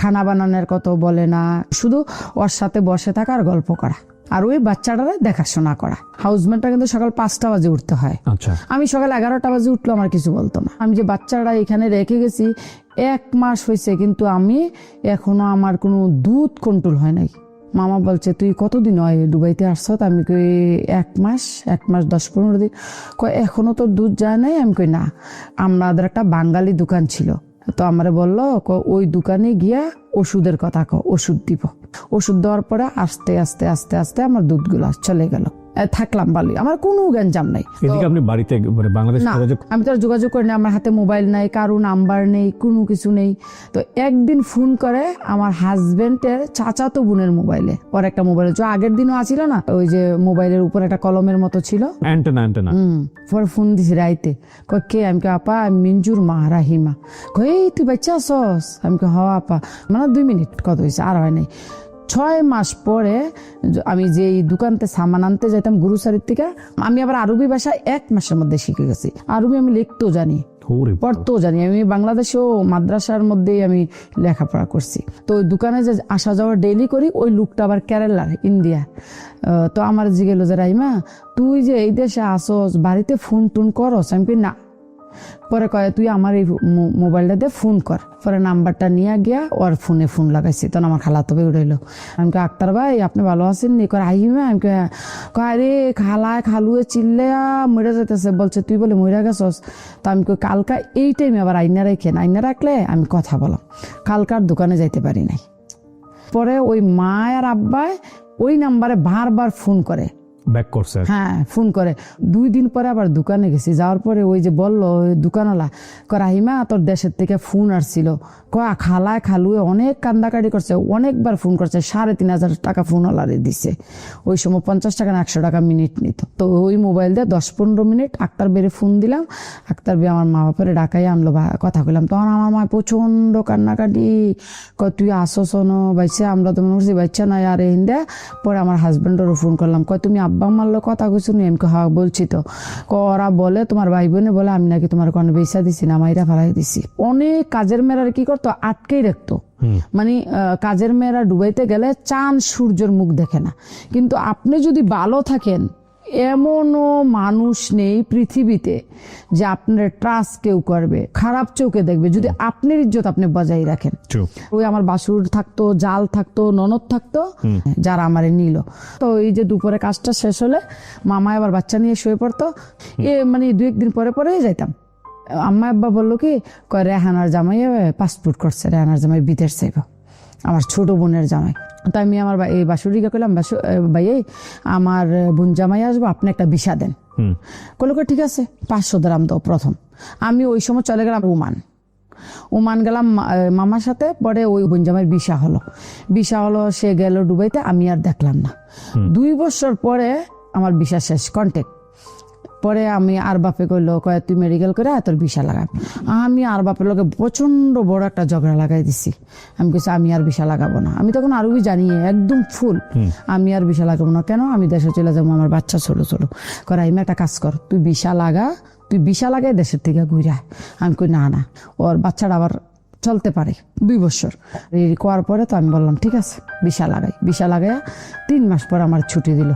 S1: খানা বানানোর কথাও বলে না, শুধু ওর সাথে বসে থাকা আর গল্প করা, আর ওই বাচ্চাটারে দেখাশোনা করা। হাউসমেটটা কিন্তু সকাল 5টা বাজে উঠতে হয়, আমি সকাল 11টা বাজে উঠলো, আমার কিছু বলতো না। আমি যে বাচ্চাটা এখানে রেখে গেছি 1 মাস হয়েছে, কিন্তু আমি এখনো আমার কোনো দুধ কন্ট্রোল হয় নাই। মামা বলছে তুই কতদিন হয় দুবাইতে আসছ? আমি কই 1 মাস 10-15 দিন। কয় এখনো তোর দুধ যায় নাই? আমি কই না। আমাদের একটা বাঙালি দোকান ছিল, তো আমারে বললো ওই দোকানে গিয়া ওষুধের কথা কও, ওষুধ দিব। ওষুধ দেওয়ার পরে আস্তে আস্তে আস্তে আস্তে আমার দুধগুলো চলে গেল। থাকলাম ভালোই, আমার কোনো গ্যাঞ্জাম নাই।
S2: এদিকে আপনি বাড়িতে মানে বাংলাদেশ
S1: না,
S2: যোগাযোগ
S1: আমি তো আর যোগাযোগ করি না, আমার হাতে মোবাইল নাই, কারো নাম্বার নেই, কোনো কিছু নেই। তো একদিন ফোন করে আমার হাজবেন্ডের চাচাতো বোনের মোবাইলে, ওর একটা মোবাইল আগের দিনও আছিল না, ওই যে মোবাইলের উপর একটা কলমের মতো ছিল,
S2: অ্যান্টেনা
S1: পরে ফোন দিছি রাইতে। কয় কে? আমি কই আপা আমি মিঞ্জুর মা রাহিমা। কই এই তুই বাচ্চা আসস? আমি কই হ আপা। মানে 2 মিনিট কত হয়েছে, আর হয় নাই। 6 মাস পরে আমি যে দোকানতে সামান আনতে যাইতাম গ্রোসারির থেকে, আমি আবার আরবি ভাষা 1 মাসের মধ্যে শিখে গেছি। আরবি আমি লিখতেও জানি, পড়তেও জানি। আমি বাংলাদেশেও মাদ্রাসার মধ্যেই আমি লেখাপড়া করছি। তো ওই দোকানে যে আসা যাওয়া ডেইলি করি, ওই লোকটা আবার কেরালার, ইন্ডিয়া। তো আমার জিগেল যে রাইমা তুই যে এই দেশে আসস, বাড়িতে ফোন টোন করস? আমি কই না। পরে কয় তুই আমার এই মোবাইলটা দিয়ে ফোন কর। পরে নাম্বারটা নিয়ে গিয়া ওর ফোনে ফোন লাগাইছি। তখন আমার খালা তবে উড়াইলো। আমি কই আক্তার ভাই আপনি ভালো আছেন নি? কয় আহিমা। আমি কয় রে খালায় খালুয়ে চিল্লে মরে যেতেছে। বলছে তুই বলে মরে গেছস? তো আমি কই কালকা এই টাইমে আবার আইনা রেখেন, আইনা রাখলে আমি কথা বলাম। কালকার দোকানে যাইতে পারি নাই। পরে ওই মা আর আব্বায় ওই নাম্বারে বারবার ফোন করে,
S2: ব্যাক করছে।
S1: হ্যাঁ ফোন করে। 2 দিন পরে আবার দোকানে গেছি, যাওয়ার পরে ওই যে বললো দোকানওয়ালা, রাহিমা তোর দেশের থেকে ফোন আসছিল। খালায় খালুয়ে অনেক কান্দাকাটি করছে, অনেকবার ফোন করছে, 3,500 টাকা ফোনওয়ালারে দিছে। ওই সময় 50 টাকা না 100 টাকা মিনিট নিত। তো ওই মোবাইল দিয়ে 10-15 মিনিট আক্তার বেড়ে ফোন দিলাম। আক্তার বে আমার মা বাপের ডাকাই আনলো, কথা কইলাম। তখন আমার মা প্রচন্ড কান্নাকাটি, তুই আসছ ন বাইচা? আমরা তো মনে করছি বাচ্চা নাই আর হিন্দা। পরে আমার হাজবেন্ডেরও ফোন করলাম, তুমি আব্বা মারলো কথা কইছো নি? আমি হ্যাঁ বলছি তো। ওরা বলে তোমার ভাই বোনে বলে আমি নাকি তোমার কোনো বেচা দিছি না, মাইরা ফেলাই দিছি। অনেক কাজের মেয়েরা কি করতো, আটকেই রাখতো। মানে কাজের মেয়েরা ডুবাইতে গেলে চাঁদ সূর্যের মুখ দেখে না। কিন্তু আপনি যদি ভালো থাকেন, এমনও মানুষ নেই পৃথিবীতে যে আপনার ট্রাস্ট কেউ করবে, খারাপ চোখে দেখবে, যদি আপনার ইজ্জত আপনি বজায় রাখেন। ওই আমার বাসুর থাকতো, জাল থাকতো, ননদ থাকতো, যারা আমারে নিল। তো এই যে দুপুরে কাজটা শেষ হলে মামা আবার বাচ্চা নিয়ে শুয়ে পড়তো। মানে 2-1 দিন পরে পরে যাইতাম। আম্মা আব্বা বললো কি, রেহানার জামাই পাসপোর্ট করছে, রেহানার জামাই বিদেশ যাইব, আমার ছোট বোনের জামাই। তো আমি আমার এই বাসুরিকে কইলাম, ভাই আমার বোন জামাই আসবো, আপনি একটা ভিসা দেন। কইলো ঠিক আছে, 500 দিরহাম দাও প্রথম। আমি ওই সময় চলে গেলাম ওমান গেলাম মামার সাথে। পরে ওই বোন জামাইয়ের ভিসা হলো, সে গেল দুবাইতে, আমি আর দেখলাম না। 2 বছর পরে আমার ভিসা শেষ, কন্ট্যাক্ট। পরে আমি আর বাপে কইলো, তুই মেডিকেল করে তোর ভিসা লাগাব। আমি আর বাপের লোকে প্রচন্ড বড় একটা ঝগড়া লাগাই দিছি। আমি কইছি আমি আর ভিসা লাগাবো না। আমি তখন আরবি জানি একদম ফুল, আমি আর ভিসা লাগাবো না। কেন? আমি দেশে চলে যাবো, আমার বাচ্চা ছোট ছোট। আমি একটা কাজ কর, তুই ভিসা লাগাই দেশের থেকে ঘুরে। আমি কই না, ওর বাচ্চাটা আবার চলতে পারে 2 বছর। এই করার পরে তো আমি বললাম ঠিক আছে ভিসা লাগাই 3 মাস পর আমার ছুটি দিল।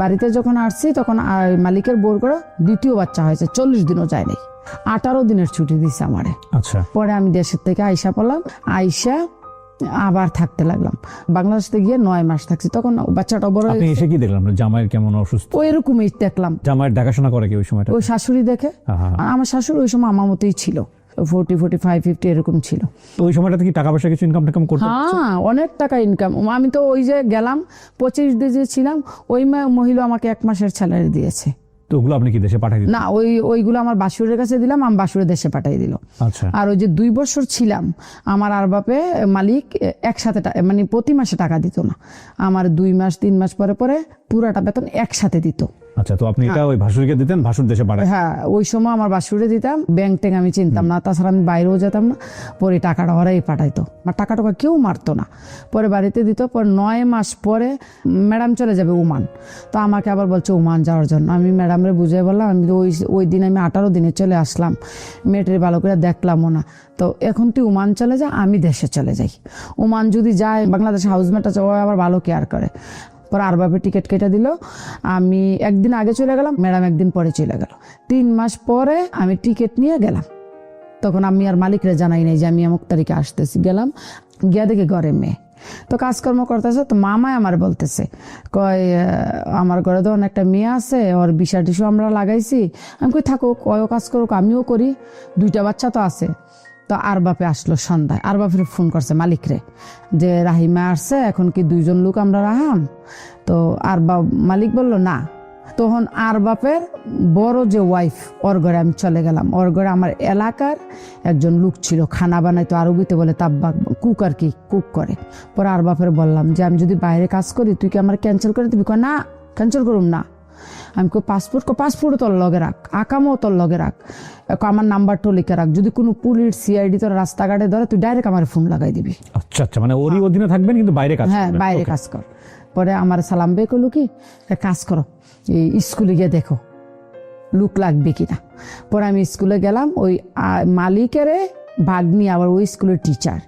S1: বাড়িতে যখন আসছি তখন মালিকের বোর করে 2য় বাচ্চা হয়েছে, 40 দিনও যায় নাই, 18 দিনের ছুটি দিছে আমারে।
S2: আচ্ছা।
S1: পরে আমি দেশের থেকে আইসা পড়লাম, আইসা আবার থাকতে লাগলাম। বাংলাদেশে গিয়ে 9 মাস থাকছি। তখন বাচ্চাটা বড়।
S2: আপনি এসে কি দেখলাম? জামাইয়ের কেমন অসুস্থ?
S1: ওই রকমই দেখলাম।
S2: জামাইয়ের দেখাশোনা করে কি ওই সময়টা?
S1: ওই শাশুড়ি দেখে। আমার শাশুড়ি ওই সময় আমার মতোই ছিল, 40, 45, 50 এরকম ছিল।
S2: তো ওই সময়টাতে কি টাকা পয়সা কিছু ইনকাম করতে?
S1: হ্যাঁ, অনেক টাকা ইনকাম। আমি তো ওই যে গেলাম 25 দিন ছিলাম, ওই মহিলা আমাকে 1 মাসের স্যালারি দিয়েছে।
S2: তো ওগুলো আপনি কি দেশে পাঠাই দিলেন?
S1: না, ওইগুলো আমার বাসুরের কাছে দিলাম, আমি বাসুরে দেশে পাঠাই দিল।
S2: আচ্ছা।
S1: আর ওই যে 2 বছর ছিলাম, আমার আর বাপে মালিক একসাথে মানে প্রতি মাসে টাকা দিত না, আমার 2 মাস 3 মাস পরে পরে পুরাটা বেতন একসাথে দিত।
S2: আচ্ছা, তো আপনি এটা ওই ভাসুরকে দিতেন, ভাসুর দেশে পাঠায়?
S1: হ্যাঁ, ওই সময় আমার বাসুরে দিতাম, ব্যাংক ট্যাঙ্ক আমি চিনতাম না, তাছাড়া আমি বাইরেও যেতাম না। পরে টাকাটা ওরাই পাঠাইতো, আমার টাকা কেউ মারতো না। পরে বাড়িতে দিত। পরে 9 মাস পরে ম্যাডাম চলে যাবে ওমান। তো আমাকে আবার বলছে ওমান যাওয়ার জন্য। আমি ম্যাডামরে বুঝিয়ে বললাম, আমি ওই দিন আমি 18 দিনে চলে আসলাম, মেয়েটার ভালো করে দেখলামও না। তো এখন তুই ওমান চলে যা, আমি দেশে চলে যাই। ওমান যদি যায়, বাংলাদেশ হাউসমেট আছে, ও আবার ভালো কেয়ার করে। পরে আর বাপে টিকিট কেটে দিল। আমি একদিন আগে চলে গেলাম, ম্যাডাম একদিন পরে চলে গেল। 3 মাস পরে আমি টিকিট নিয়ে গেলাম। তখন আমি আর মালিকরা জানাই নাই যে আমি অমুক তারিখে আসতেছি। গেলাম, গিয়া দেখি ঘরে মেয়ে তো কাজকর্ম করতেছে। তো মামাই আমার বলতেছে, আমার ঘরে তো অনেকটা মেয়ে আছে, ওর ভিসা টিসু আমরা লাগাইছি। আমি কই থাকুক, ওও কাজ করুক, আমিও করি, 2টা বাচ্চা তো আছে। তো তো আর বাপে আসলো সন্ধ্যায়, আর বাপের ফোন করছে মালিকরে যে রাহিমা আসছে, এখন কি 2 জন লোক আমরা রাহাম? তো আর মালিক বলল না। তখন আর বাপের বড় যে ওয়াইফ, ওর ঘরে আমি চলে গেলাম। ওর ঘরে আমার এলাকার একজন লোক ছিল, খানা বানাইতো, আরবিতে বলে তাব্বা, কুক আর কি, কুক করে। পরে আর বাপের বললাম যে আমি যদি বাইরে কাজ করি তুই কি আমার ক্যান্সেল করে দিবি? কয় না, ক্যান্সেল করুম না। আমি পাসপোর্ট তোর লগে রাখ, আকামও তোর লগে রাখ, আমার নাম্বারটাও লিখে রাখ, যদি কোনো পুলিশ সিআইডি তোর রাস্তাঘাটে ধরে তুই ডাইরেক্ট আমার ফোন লাগাই দিবি।
S2: আচ্ছা আচ্ছা, মানে ওরই অধীনে থাকবেন কিন্তু বাইরে কাজ
S1: হ্যাঁ,
S2: করবেন।
S1: বাইরে
S2: Okay.
S1: কাজ কর। পরে আমার সালাম বে করলো কি, এক কাজ করো, এই স্কুলে গিয়ে দেখো লুক লাগবে কিনা। পরে আমি স্কুলে গেলাম, ওই মালিকের ভাগ্নি আবার ওই স্কুলের টিচার।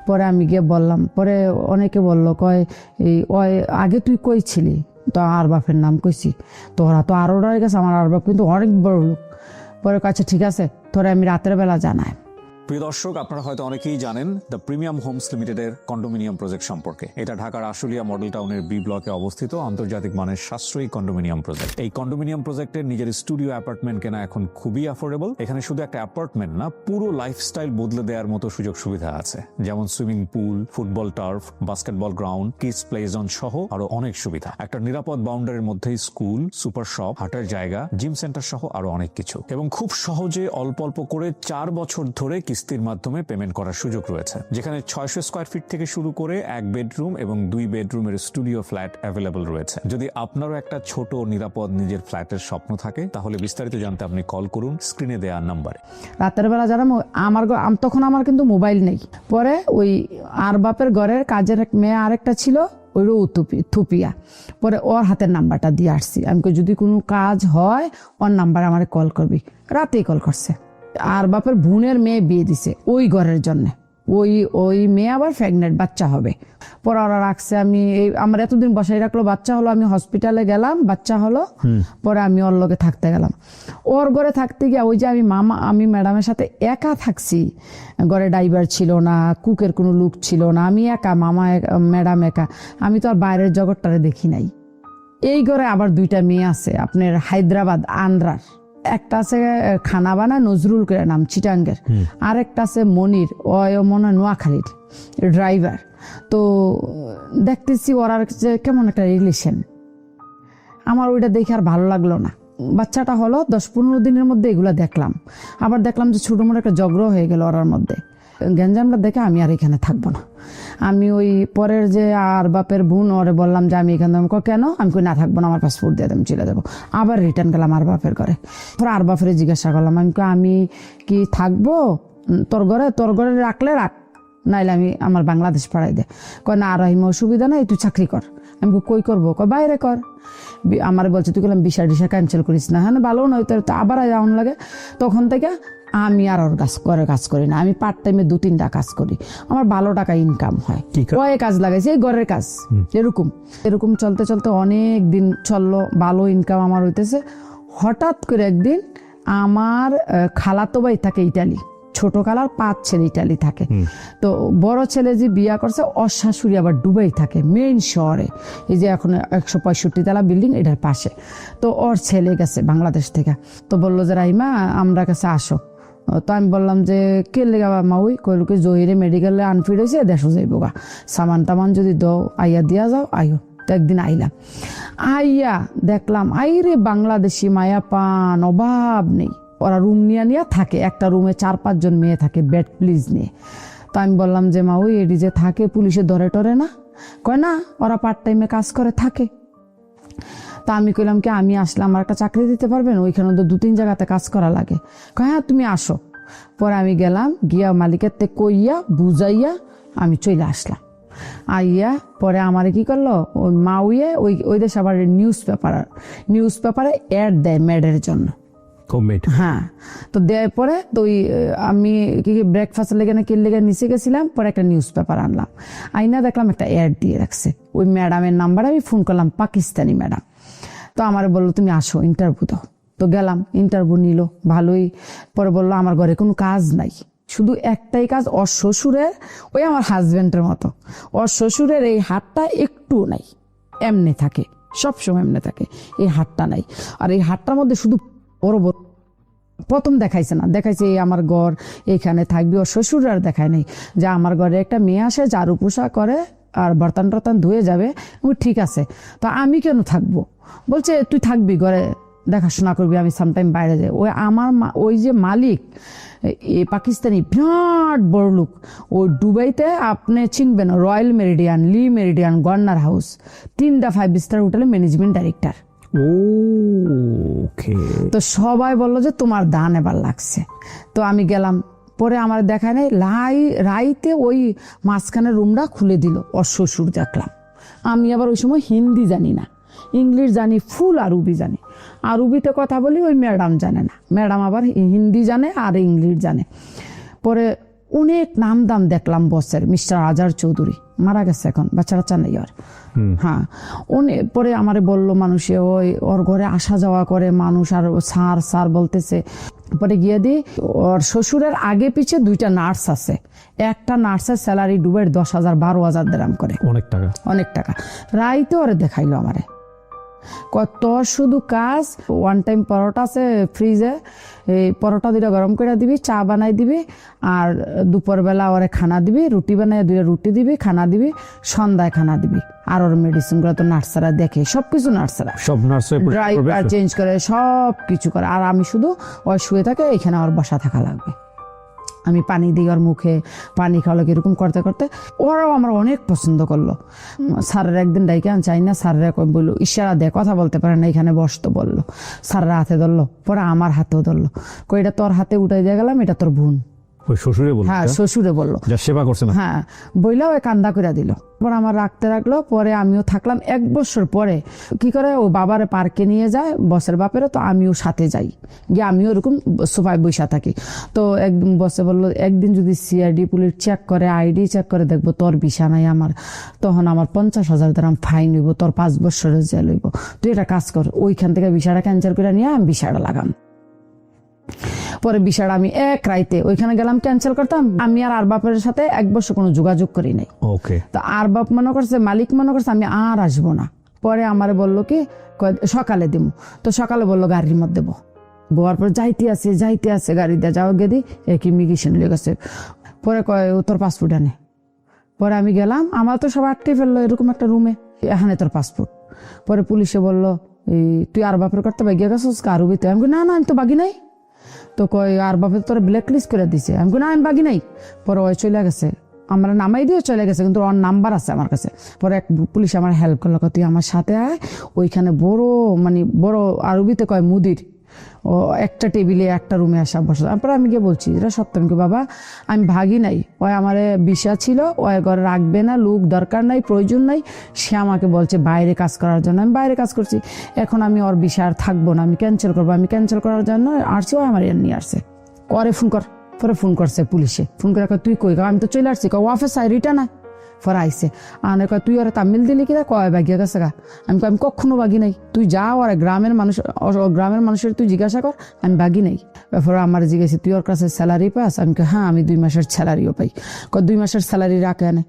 S1: পরে আমি গিয়ে বললাম, পরে অনেকে বলল কয় এই ওই আগে তুই কই ছিলি? তো আর বাপের নাম কইছি। তোরা তো আরো ডরে গেছে, আমার আর বাপ কিন্তু অনেক বড় লোক। পরে কাছে ঠিক আছে, তোরা আমি রাতের বেলা জানাই।
S4: প্রিয় দর্শক, আপনারা হয়তো অনেকেই জানেন দ্য প্রিমিয়াম হোমস লিমিটেডের কন্ডোমিনিয়াম প্রজেক্ট সম্পর্কে। এটা ঢাকার আশুলিয়া মডেল টাউনের বি ব্লকে অবস্থিত আন্তর্জাতিক মানের সাশ্রয়ী কন্ডোমিনিয়াম প্রজেক্ট। এই কন্ডোমিনিয়াম প্রজেক্টের নিজের স্টুডিও অ্যাপার্টমেন্ট কেনা এখন খুবই অ্যাফোর্ডেবল। এখানে শুধু একটা অ্যাপার্টমেন্ট না, পুরো লাইফস্টাইল বদলে দেওয়ার মতো সুযোগ সুবিধা আছে, যেমন swimming pool, football turf, basketball ground, kids play zone সহ আরো অনেক সুবিধা। একটা নিরাপদ বাউন্ডারির মধ্যেই স্কুল, সুপার শপ, হাঁটার জায়গা, জিম সেন্টার সহ আরো অনেক কিছু। এবং খুব সহজে অল্প অল্প করে 4 বছর ধরে কিস্তির মাধ্যমে পেমেন্ট করার সুযোগ রয়েছে, যেখানে 600 স্কয়ার ফিট থেকে শুরু করে 1 বেডরুম এবং 2 বেডরুমের স্টুডিও ফ্ল্যাট অ্যাভেলেবল রয়েছে। যদি আপনারও একটা ছোট নিরাপদ নিজের ফ্ল্যাটের স্বপ্ন থাকে, তাহলে বিস্তারিত জানতে আপনি কল করুন স্ক্রিনে দেওয়া নাম্বারে।
S1: রাতের বেলা যারা তখন আমার কিন্তু মোবাইল নেই। পরে ওই আর বাপের ঘরের কাজের এক মেয়ে আরেকটা ছিল, ওইরও থুপিয়া। পরে ওর হাতের নাম্বারটা দিয়ে আসছি, আমি যদি কোনো কাজ হয় ওর নাম্বারে আমার কল করবি। রাতেই কল করছে। আর বাপের বোনের মেয়ে বিয়ে দিছে ওই ঘরের জন্য, ওই মেয়ে আবার প্রেগনেন্ট, বাচ্চা হবে। পরে ওরা রাখছে, আমার এতদিন বসাই রাখলো, বাচ্চা হলো, আমি হসপিটালে গেলাম, বাচ্চা হলো। পরে আমি ওর লগে থাকতে গেলাম। ওর ঘরে থাকতে গিয়ে ওই যে আমি ম্যাডামের সাথে একা থাকছি, ঘরে ড্রাইভার ছিল না, কুকের কোনো লোক ছিল না, আমি একা, ম্যাডাম একা। আমি তো আর বাইরের জগৎটারে দেখি নাই। এই ঘরে আবার 2টা মেয়ে আছে, আপনার হায়দ্রাবাদ আন্ধ্রার। একটা আছে খানা বানা নজরুল করে নাম, চিটাঙ্গের। আর একটা আছে মনির, ও মনে হয় নোয়াখালীর ড্রাইভার। তো দেখতেছি ওরা কেমন একটা রিলেশন, আমার ওইটা দেখে আর ভালো লাগলো না। বাচ্চাটা হলো 10-15 দিনের মধ্যে এগুলা দেখলাম। আবার দেখলাম যে ছোট মোটো একটা ঝগড়া হয়ে গেল ওরার মধ্যে। গ্যাঞ্জামটা দেখে আমি আর এখানে থাকবো না। আমি ওই পরের যে আর বাপের বোন, ওরে বললাম যে আমি এখানে কেন, আমি কই না থাকবো না, আমার পাসপোর্ট দিয়ে আমি চলে যাবো। আবার রিটার্ন গেলাম আর বাপের ঘরে। আর বাপের জিজ্ঞাসা করলাম, আমি কি থাকবো তোর ঘরে রাখলে রাখ, নাইলে আমার বাংলাদেশ পাঠাই দে। কয় না, আর অসুবিধা নাই, তুই চাকরি কর। আমি কই করবো? কয় বাইরে কর। আমার বলছে তুই বললাম ভিসা টিসা ক্যান্সেল করিস না। হ্যাঁ, ভালো নয় তো আবার যাওয়ান লাগে। তখন থেকে আমি আর ওর কাজ করি না। আমি পার্ট টাইমে 2-3টা কাজ করি, আমার ভালো টাকা ইনকাম হয়। কয়ে কাজ লাগাইছে, এই ঘরের কাজ। এরকম চলতে চলতে অনেক দিন চললো, ভালো ইনকাম আমার হইতেছে। হঠাৎ করে একদিন আমার খালাতো ভাই থাকে ইটালি, ছোট খালার 5 ছেলে ইটালি থাকে। তো বড় ছেলে যে বিয়া করছে, ওর শাশুড়ি আবার দুবাই থাকে, মেইন শহরে, এই যে এখন 165 তলা বিল্ডিং এটার পাশে। তো ওর ছেলে গেছে বাংলাদেশ থেকে। তো বললো যে রাইমা আমরা কাছে আসো। তো আমি বললাম যে কে লেগা মা? ওই কইলকে জহিরে মেডিকেলে আনফিট হয়েছে, দেশও যাইব গা, সামান টামান যদি দাও আইয়া দিয়া যাও, আইও। তো একদিন আইলাম, আইয়া দেখলাম আইরে বাংলাদেশি মায়া পান অভাব নেই। ওরা রুম নিয়ে থাকে, একটা রুমে 4-5 জন মেয়ে থাকে, বেড প্লিজ নিয়ে। তো আমি বললাম যে মা, ওই এডি যে থাকে পুলিশে ধরে টরে না? কয় না, ওরা পার্ট টাইমে কাজ করে থাকে। তা আমি কইলাম কি আমি আসলে আমার একটা চাকরি দিতে পারবেন? ওইখানে তো 2-3 জায়গাতে কাজ করা লাগে। কয় হ্যাঁ তুমি আসো। পরে আমি গেলাম, গিয়া মালিকের তে কইয়া বুঝাইয়া আমি চলে আসলাম। আইয়া পরে আমারে কি করলো, ওই মাউয়ে ওই দেশ আবার নিউজ পেপারে অ্যাড দেয় মেডের জন্য। হ্যাঁ, তো দেওয়ার পরে তো আমি ব্রেকফাস্ট লেগে না কি লেগে নিচে গেছিলাম। পরে একটা নিউজ পেপার আনলাম, আইনা দেখলাম একটা অ্যাড দিয়ে রাখছে। ওই ম্যাডামের নাম্বারে আমি ফোন করলাম, পাকিস্তানি ম্যাডাম। তো আমার বললো তুমি আসো, ইন্টারভিউ দাও। তো গেলাম, ইন্টারভিউ নিল ভালোই। পরে বললো আমার ঘরে কোনো কাজ নাই, শুধু একটাই কাজ, ওর শ্বশুরের, ওই আমার হাজবেন্ডের মতো, ওর শ্বশুরের এই হাতটা একটু নাই, এমনি থাকে, সবসময় এমনি থাকে, এই হাতটা নাই। আর এই হাতটার মধ্যে শুধু বড় বড় প্রথম দেখাইছে না, দেখাইছে এই আমার ঘর এইখানে থাকবি। ওর শ্বশুর আর দেখায় নাই যে আমার ঘরে একটা মেয়ে আসে ঝাড়ু পোষা করে আর বর্তন টর্তন ধুয়ে যাবে। ঠিক আছে, তো আমি কেন থাকবো? বলছে তুই থাকবি ঘরে, দেখাশোনা করবি, আমি সামটাইম বাইরে যাই। ওই আমার ওই যে মালিক পাকিস্তানি বিরাট বড় লোক, ওই দুবাইতে আপনি চিনবেন রয়্যাল মেরিডিয়ান, লি মেরিডিয়ান, গভর্নর হাউস, 3টা 5 স্টার হোটেলের ম্যানেজমেন্ট ডাইরেক্টর।
S2: ওকে।
S1: তো সবাই বললো যে তোমার দান এবার লাগছে। তো আমি গেলাম, পরে আমার দেখায় নাই, রাইতে ওই মাঝখানের রুমটা খুলে দিল। ওর শ্বশুর দেখলাম। আমি আবার ওই সময় হিন্দি জানি না, ইংলিশ জানি ফুল, আরবি জানি। আরবিতে কথা বলি, ওই ম্যাডাম জানে না, ম্যাডাম আবার হিন্দি জানে আর ইংলিশ জানে। পরে অনেক নাম দাম দেখলাম বসের, মিস্টার আজার চৌধুরী, মারা গেছে এখন, বাচ্চা বাচ্চা নেই আর। হ্যাঁ, পরে আমারে বলল মানুষে ওর ঘরে আসা যাওয়া করে মানুষ, আর স্যার স্যার বলতেছে। পরে গিয়ে দিই, ওর শ্বশুরের আগে পিছে 2টা নার্স আছে, একটা নার্সের স্যালারি ডুবের 10,000 12,000 দিরাম করে,
S2: অনেক টাকা,
S1: অনেক টাকা। রাইতে ওরে দেখাইলো আমারে, তোর শুধু কাজ, ওয়ান টাইম পরোটা আছে ফ্রিজে, এই পরোটা 2টা গরম করে দিবি, চা বানাই দিবি, আর দুপুরবেলা ওরে খানা দিবি, রুটি বানাই 2টা রুটি দিবি, খানা দিবি, সন্ধ্যায় খানা দিবি। আর ওর মেডিসিনগুলো তো নার্সারা দেখে, সবকিছু নার্সারা,
S2: সব নার্সে
S1: ড্রাই আর চেঞ্জ করে, সব কিছু করে। আর আমি শুধু ওর শুয়ে থাকে, এখানে ওর বসা থাকা লাগবে। আমি পানি দিই ওর মুখে, পানি খাওয়ালো, এরকম করতে করতে ওরাও আমার অনেক পছন্দ করলো। স্যারের একদিন ডাইকে আন চাই না, স্যারেরা বললো ইশারা দেয়, কথা বলতে পারে না, এখানে বসতো বললো। স্যারেরা হাতে ধরলো, পরে আমার হাতেও ধরলো, এটা তোর হাতে উঠাই দিয়ে গেলাম, এটা তোর বোন।
S2: ওই শ্বশুরে বলল?
S1: হ্যাঁ, শ্বশুরে বললো,
S2: যা সেবা করছে না।
S1: হ্যাঁ, বইলা ওই কান্দা করে দিল। পরে আমার রাখতে রাখলো। পরে আমিও থাকলাম 1 বছর। পরে কি করে, ও বাবারে পার্কে নিয়ে যায় বসের বাপেরা, তো আমিও সাথে যাই, গিয়ে আমিও ওরকম সোফায় বসা থাকি। তো একদিন বসে বললো, একদিন যদি সিআইডি পুলিশ চেক করে, আইডি চেক করে, দেখবো তোর ভিসা নাই আমার, তখন আমার 50,000 দিরাম ফাইন হইব, তোর 5 বছরের জেল হইব। তুই এটা কাজ কর, ওইখান থেকে ভিসাটা ক্যান্সেল করে নিয়ে আমি ভিসাটা লাগাম। পরে বিষয়টা আমি এক রাইতে ওইখানে গেলাম, ক্যান্সেল করতাম। আমি আর বাপের সাথে 1 বছর কোনো যোগাযোগ করি নাই।
S2: ওকে।
S1: তো আর বাপ মনে করছে, মালিক মনে করছে আমি আর আসবো না। পরে আমারে বললো কি সকালে দিব। তো সকালে বললো গাড়ির মধ্যে দেবো। বোয়ার পর যাইতে আছে গাড়ি দিয়ে যাও গেদি এক ইমিগ্রেশন লেগে গেছে। পরে কয় ও তোর পাসপোর্ট আনে। পরে আমি গেলাম, আমার তো সব আটকে ফেললো এরকম একটা রুমে, এখানে তোর পাসপোর্ট। পরে পুলিশে বললো তুই আর বাপের করতে বাগিয়ে গেছিস আরবিতে? আমি না আমি তো বাগি নাই। তো কয় আর বাপে তোর ব্ল্যাক লিস্ট করে দিছে। আমি না আমি বাগি নাই। পরে ওই চলে গেছে, আমার নামাই দিয়ে চলে গেছে, কিন্তু ওর নাম্বার আছে আমার কাছে। পরে এক পুলিশ আমার হেল্প করলো, তুই আমার সাথে আয়, ওইখানে বড় আরবিতে কয় মুদির, ও একটা টেবিলে একটা রুমে আসা বসে। তারপরে আমি গিয়ে বলছি এটা সত্য, আমি বাবা আমি ভাগি নাই, ওই আমার বিষা ছিল, ওই ঘরে রাখবে না, লোক দরকার নাই, প্রয়োজন নাই। সে আমাকে বলছে বাইরে কাজ করার জন্য, আমি বাইরে কাজ করছি, এখন আমি ওর বিষা আর থাকবো না, আমি ক্যান্সেল করবো। আমি ক্যান্সেল করার জন্য আসছি, ও আমার নিয়ে আসছে। করে ফোন কর। পরে ফোন করছে পুলিশে, ফোন করে তুই কই? আমি তো চলে আসছি। অফিস আই রিটার্ন আয়। পরে আইসে আনে কয় তুই ওরা তামিল দিলি কিনা? কয় বাগিয়ে গেছে গা। আমি কখনো বাগি নাই, তুই যা ওর গ্রামের মানুষের তুই জিজ্ঞাসা কর, আমি বাগি নাই। এরপরে আমার জিজ্ঞাসা তুই ওর কাছে স্যালারি পাস? আমি হ্যাঁ আমি 2 মাসের স্যালারিও পাই। 2 মাসের স্যালারি রাখে আনে।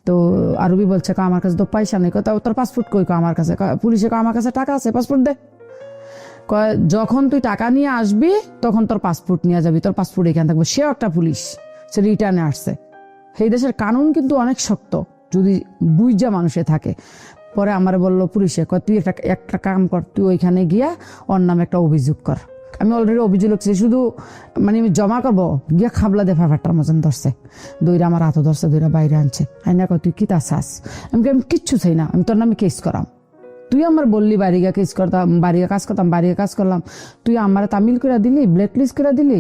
S1: তো আরবি বলছে আমার কাছে তো পয়সা নেই। তোর পাসপোর্ট কই? আমার কাছে। পুলিশে আমার কাছে টাকা আছে, পাসপোর্ট দে। যখন তুই টাকা নিয়ে আসবি তখন তোর পাসপোর্ট নিয়ে যাবি, তোর পাসপোর্ট এখানে থাকবে। সে একটা পুলিশ, সে রিটার্নে আসছে। এই দেশের কানুন কিন্তু অনেক শক্ত যদি বুঝা মানুষে থাকে। পরে আমার বললো পুলিশে, তুই একটা কাম কর, তুই ওইখানে গিয়া ওর নামে একটা অভিযোগ কর। আমি অলরেডি অভিযোগ লিখছি, শুধু আমি জমা করবো। গিয়া খাবলা দে ফাটার মতন ধরছে, 2টা আমার হাতও ধরছে, 2টা বাইরে আনছে। আইনা কয় তুই কি তা চাস? আমি কিচ্ছু চাই না, আমি তোর নামে কেস করাম। তুই আমার বললি বাড়িগা কাজ করতাম, বাড়িগা কাজ করলাম, তুই আমার তামিল করে দিলি, ব্ল্যাক লিস্ট করে দিলি,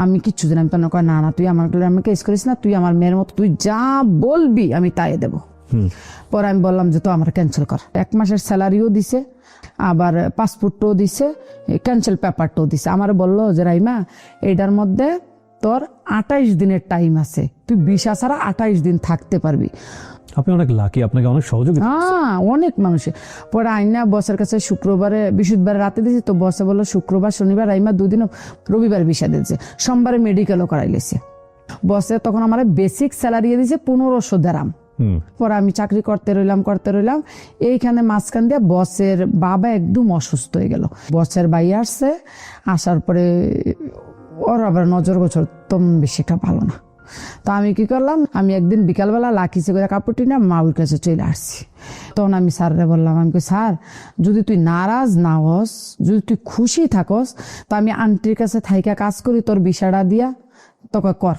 S1: আমি কিচ্ছু জানি। আমি তো কয় না তুই আমার কেস করিস না, তুই আমার মেয়ের মতো, তুই যা বলবি আমি তাই দেবো। পরে আমি বললাম যে তো আমার ক্যান্সেল কর। 1 মাসের স্যালারিও দিছে, আবার পাসপোর্টও দিছে, ক্যান্সেল পেপারটাও দিছে। আমার বললো যে রাইমা এইটার মধ্যে তোর 28 দিনের টাইম আছে, তুই ভিসা ছাড়া 28 দিন থাকতে পারবি।
S2: আপনি অনেক লাকি, আপনাকে অনেক সহযোগিতা।
S1: হ্যাঁ, অনেক মানুষের। পরে আইনা বসের কাছে বৃহস্পতিবার রাতে দিয়েছি। তো বসে বললো শুক্রবার শনিবার আইমা 2 দিন, রবিবার ভিসা দিয়েছে, সোমবারে মেডিকেলও করাই লেছে। বসে তখন আমার বেসিক স্যালারি দিয়েছে 1500 দিরহাম। পরে আমি চাকরি করতে রইলাম এইখানে মাঝখান দিয়ে বসের বাবা একদম অসুস্থ হয়ে গেল। বসের ভাই আসছে, আসার পরে ওর আবার নজর গোচর তেমন বেশি একটা ভালো না। তো আমি কি করলাম, আমি একদিন বিকালবেলা লাখিছে করে কাপড়টি না মাউর কাছে চলে আসছি। তখন আমি স্যাররে বললাম, আমি স্যার যদি তুই নারাজ না হস, যদি তুই খুশি থাকস, তো আমি আন্টির কাছে থাইকা কাজ করি, তোর বিষয়টা দিয়া তোকে কর।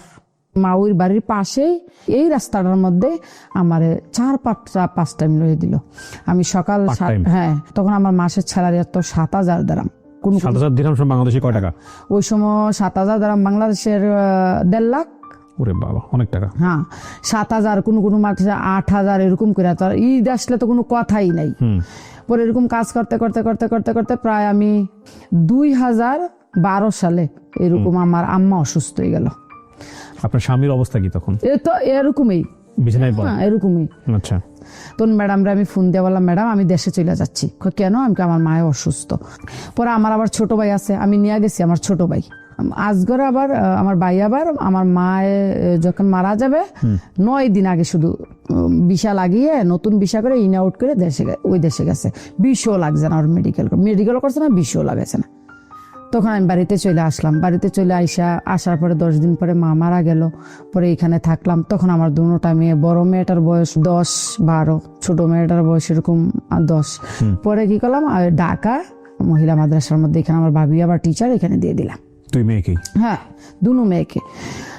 S1: মাউর বাড়ির পাশেই এই রাস্তাটার মধ্যে আমার 4-5টা মিলিয়ে দিল। আমি সকাল হ্যাঁ, তখন আমার মাসের স্যালারি তো 7,000 দিরহাম।
S2: 7,000 দিরহাম বাংলাদেশে কয় টাকা?
S1: ওই সময় 7,000 দিরহাম বাংলাদেশের 1.5 লাখ।
S2: ওরে বাবা, অনেক টাকা।
S1: হ্যাঁ, 7,000, কোনো মাসে 8,000 এরকম করে। তো ঈদ আসলে তো কোনো কথাই নাই। পরে এরকম কাজ করতে করতে করতে করতে করতে প্রায় আমি 2012 সালে এরকম আমার আম্মা অসুস্থ হয়ে গেল।
S2: আপনার স্বামীর অবস্থা কি তখন?
S1: এ তো এরকমই,
S2: বিছানায় পড়ে?
S1: এরকমই।
S2: আচ্ছা।
S1: তখন ম্যাডামরা আমি ফোন দিয়ে বললাম, ম্যাডাম আমি দেশে চলে যাচ্ছি। কেন? আমি আমার মায়ের অসুস্থ। পরে আমার আবার ছোট ভাই আছে, আমি নিয়ে গেছি আমার ছোট ভাই আজগরে। আবার আমার ভাই আবার আমার মায়ে যখন মারা যাবে 9 দিন আগে শুধু ভিসা লাগিয়ে নতুন ভিসা করে ইন আউট করে ওই দেশে গেছে। বিষও লাগছে না, ওর মেডিকেল করছে না, বিষও লাগাছে না। তখন আমি বাড়িতে চলে আসলাম। বাড়িতে চলে আসার পরে 10 দিন পরে মা মারা গেল। পরে এখানে থাকলাম। তখন আমার দুটোটা মেয়ে, বড় মেয়েটার বয়স 10-12, ছোট মেয়েটার বয়স এরকম 10। পরে কি করলাম, ঢাকা মহিলা মাদ্রাসার মধ্যে এখানে আমার ভাবি আবার টিচার, এখানে দিয়ে দিলাম।
S2: তুই মেয়েকে?
S1: হ্যাঁ, দুনো মেয়েকে।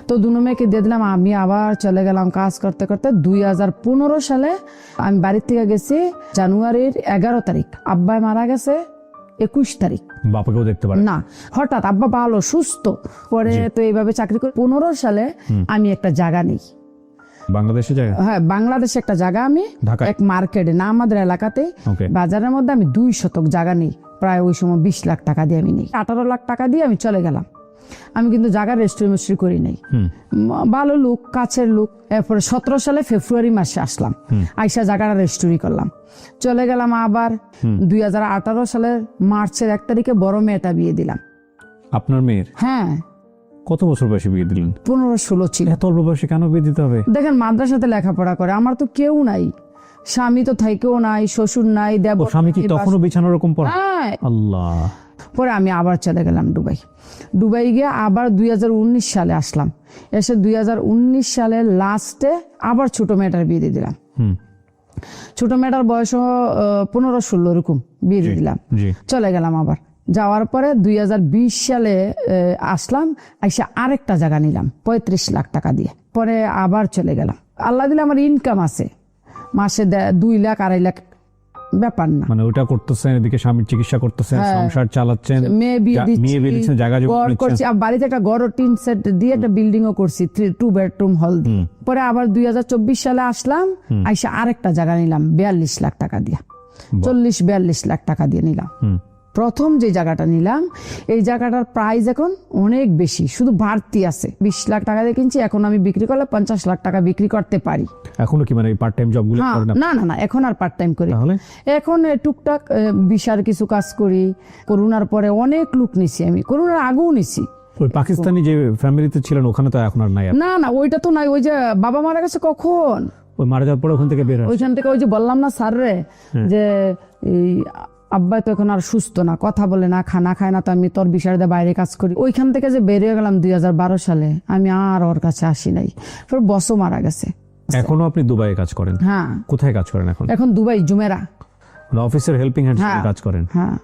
S1: তো দুনো মেয়েকে দিয়ে দিলাম। আমি আবার চলে গেলাম কাজ করতে করতে। 2015 সালে আমি বাড়ির থেকে গেছি জানুয়ারির 11 তারিখ। আব্বা মারা গেছে 21 তারিখ।
S2: বাবাকেও দেখতে পারে
S1: না, হঠাৎ আব্বা ভালো সুস্থ। পরে তো এইভাবে চাকরি করে 15 সালে আমি একটা জায়গা নিই
S2: বাংলাদেশে। জায়গা?
S1: হ্যাঁ, বাংলাদেশে একটা জায়গা আমি এক মার্কেটে, না আমাদের এলাকাতে বাজারের মধ্যে আমি 2 শতক জায়গা নিই। প্রায় ওই সময় 20 লাখ টাকা দিয়ে আমি নিই। 18 লাখ টাকা দিয়ে আমি চলে গেলাম। আমি কিন্তু জায়গার রেজিস্ট্রি করি নাই। ভালো লোক, কাছের লোক। এরপরে 17 সালে ফেব্রুয়ারি মাসে আসলাম, আইসা জায়গাটা রেজিস্ট্রি করলাম, চলে গেলাম। আবার 2018 সালের মার্চের 1 তারিখে বড় মেয়েটা বিয়ে দিলাম।
S2: আপনার মেয়ের?
S1: হ্যাঁ।
S2: কত বছর বয়সে বিয়ে দিলেন?
S1: 15-16 ছিল।
S2: এত অল্প বয়সে কেন বিয়ে দিতে হবে?
S1: দেখেন, মাদ্রাসাতে লেখাপড়া করে, আমার তো কেউ নাই, স্বামী তো থাইকেও নাই, শ্বশুর নাই, দেব।
S2: স্বামী কি তখনও বিছানার রকম পড়ে?
S1: হ্যাঁ।
S2: আল্লাহ।
S1: পরে আমি আবার চলে গেলাম দুবাই গিয়ে আবার 2019 সালে আসলাম। এসে 2019 সালের লাস্টে আবার ছোট মেয়েটার বিয়ে দিয়ে দিলাম। ছোট মেয়েটার বয়স 15-16 এরকম বিয়ে দিয়ে দিলাম। চলে গেলাম আবার। যাওয়ার পরে 2020 সালে আসলাম, এসে আরেকটা জায়গা নিলাম 35 লাখ টাকা দিয়ে। পরে আবার চলে গেলাম। আল্লাহ দিলে আমার ইনকাম আছে, মাসে 2 লাখ 2.5 লাখ, ব্যাপার না।
S2: মানে ওটা করতেছেন, এদিকে স্বামীর চিকিৎসা করতেছেন, সংসার চালাচ্ছেন,
S1: মেয়ে বিয়ে দিচ্ছেন, জায়গা করছি। বাড়িতে একটা গড় টিন সেট দিয়ে একটা বিল্ডিংও করছি, 2 বেডরুম হল দিয়ে। পরে আবার 2024 সালে আসলাম, আইসা আরেকটা জায়গা নিলাম 42 লাখ টাকা দিয়ে। 40-42 লাখ টাকা দিয়ে নিলাম। প্রথম যে জায়গাটা নিলাম, এই জায়গাটার প্রাইস এখন অনেক বেশি, শুধু বাড়তি আছে। 20 লাখ টাকা দিয়ে কিনছি, এখন আমি বিক্রি করলে 50 লাখ টাকা বিক্রি করতে পারি।
S2: এখনো কি মানে পার্ট টাইম জবগুলো করেন?
S1: না, এখন আর পার্ট টাইম করি।
S2: তাহলে
S1: এখন টুকটাক বিশার কিছু কাজ করি। করোনার পরে অনেক লোক নিছি, আমি করোনার আগেও নিছি।
S2: ওই পাকিস্তানি যে ফ্যামিলিতে ছিলেন ওখানে তো এখন আর নাই?
S1: না, ওইটা তো নাই। ওই যে বাবা মারা গেছে কখন,
S2: ওই মারা যাওয়ার পরে ওখান থেকে বের হয়।
S1: ওইখান থেকে ওই যে বললাম না স্যার রে, যে এই আব্বা তো এখন আর সুস্থ না, কথা বলে না, খানা খায় না, তো আমি তোর বিষয়ে বাইরে কাজ করি। ওইখান থেকে যে বেরিয়ে গেলাম 2012 সালে, আমি আর ওর কাছে আসি নাই। বসও মারা গেছে।
S2: এখনো আপনি দুবাইয়ে কাজ করেন?
S1: হ্যাঁ।
S2: কোথায় কাজ করেন এখন?
S1: এখন দুবাই জুমেরা
S2: অফিসের হেল্পিং হ্যান্ড কাজ করেন?
S1: হ্যাঁ।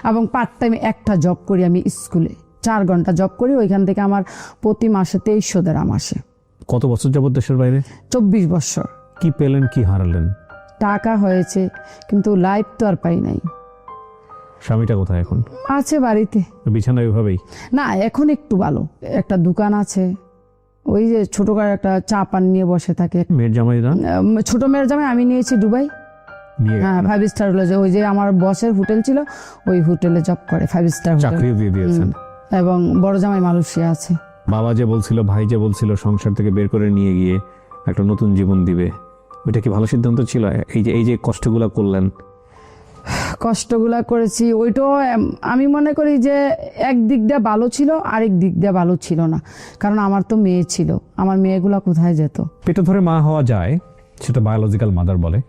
S1: এবং পার্ট টাইম একটা জব করি আমি স্কুলে, 4 ঘন্টা জব করি। ওইখান থেকে আমার প্রতি মাসে 2300 দিরহাম আসে।
S2: কত বছর যাবত দেশের বাইরে?
S1: 24 বছর।
S2: কি পেলেন, কি হারালেন?
S1: টাকা হয়েছে, কিন্তু লাইফ তো আর পাই নাই।
S2: স্বামীটা কোথায় এখন?
S1: আছে বাড়িতে,
S2: বিছানায় ওইভাবেই?
S1: না, এখন একটু ভালো, একটা দোকান আছে, ওই যে ছোট করে একটা চা পান নিয়ে বসে থাকে।
S2: মেয়ের জামাই?
S1: ছোট মেয়ের জামাই আমি নিয়েছি দুবাই। হ্যাঁ, 5 স্টার হলো, যে ওই যে আমার বসের হোটেল ছিল, ওই হোটেলে জব করে, 5 স্টার
S2: চাকরিও দিয়ে দিয়েছেন।
S1: এবং বড় জামাই মালয়েশিয়া আছে।
S2: বাবা যে বলছিল, ভাই যে বলছিল সংসার থেকে বের করে নিয়ে গিয়ে একটা নতুন জীবন দিবে, ওইটা কি ভালো সিদ্ধান্ত ছিল? এই যে কষ্টগুলা করলেন?
S1: কষ্টগুলা করেছি, ওইটাও আমি মনে করি যে এক দিক দিয়ে ভালো ছিল, আরেক দিক দিয়ে ভালো ছিল না। কারণ আমার তো মেয়ে ছিল, আমার মেয়েগুলা কোথায় যেত?
S2: পেটে ধরে মা হওয়া যায়, সেটা বায়োলজিক্যাল মাদার বলে,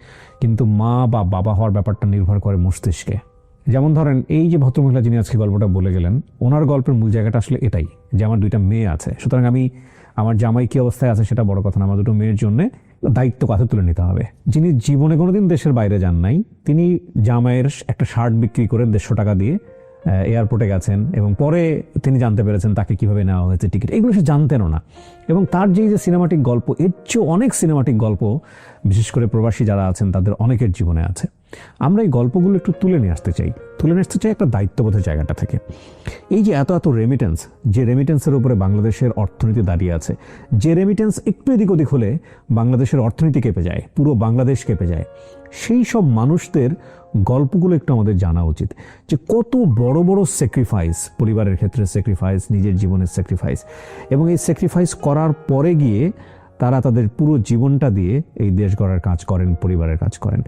S2: কিন্তু মা বা বাবা হওয়ার ব্যাপারটা নির্ভর করে মস্তিষ্কে। যেমন ধরেন এই যে ভদ্রমহিলা যিনি আজকে গল্পটা বলে গেলেন, ওনার গল্পের মূল জায়গাটা আসলে এটাই যে আমার 2টা মেয়ে আছে, সুতরাং আমি আমার জামাই কি অবস্থায় আছে সেটা বড় কথা না, আমার 2টো মেয়ের জন্য দায়িত্ব কাঁধে তুলে নিতে হবে। যিনি জীবনে কোনোদিন দেশের বাইরে যান নাই, তিনি জামাইয়ের একটা শার্ট বিক্রি করে 150 টাকা দিয়ে এয়ারপোর্টে গেছেন এবং পরে তিনি জানতে পেরেছেন তাকে কিভাবে নেওয়া হয়েছে টিকিট, এগুলো সে জানতেনও না। এবং তার যে সিনেমাটিক গল্প, এর চেয়ে অনেক সিনেমাটিক গল্প বিশেষ করে প্রবাসী যারা আছেন তাদের অনেকের জীবনে আছে। আমরা এই গল্পগুলো একটু তুলে নিয়ে আসতে চাই একটা দায়িত্ববোধের জায়গাটা থেকে। এই যে এত রেমিটেন্স, যে রেমিটেন্সের উপরে বাংলাদেশের অর্থনীতি দাঁড়িয়ে আছে, যে রেমিটেন্স একটু এদিক ওদিক হলে বাংলাদেশের অর্থনীতি কেঁপে যায়, পুরো বাংলাদেশ কেঁপে যায়, সেই সব মানুষদের গল্পগুলো একটু আমাদের জানা উচিত যে কত বড় বড় স্যাক্রিফাইস, পরিবারের ক্ষেত্রে স্যাক্রিফাইস, নিজের জীবনের স্যাক্রিফাইস, এবং এই স্যাক্রিফাইস করার পরে গিয়ে তারা তাদের পুরো জীবনটা দিয়ে এই দেশ গড়ার কাজ করেন, পরিবারের কাজ করেন,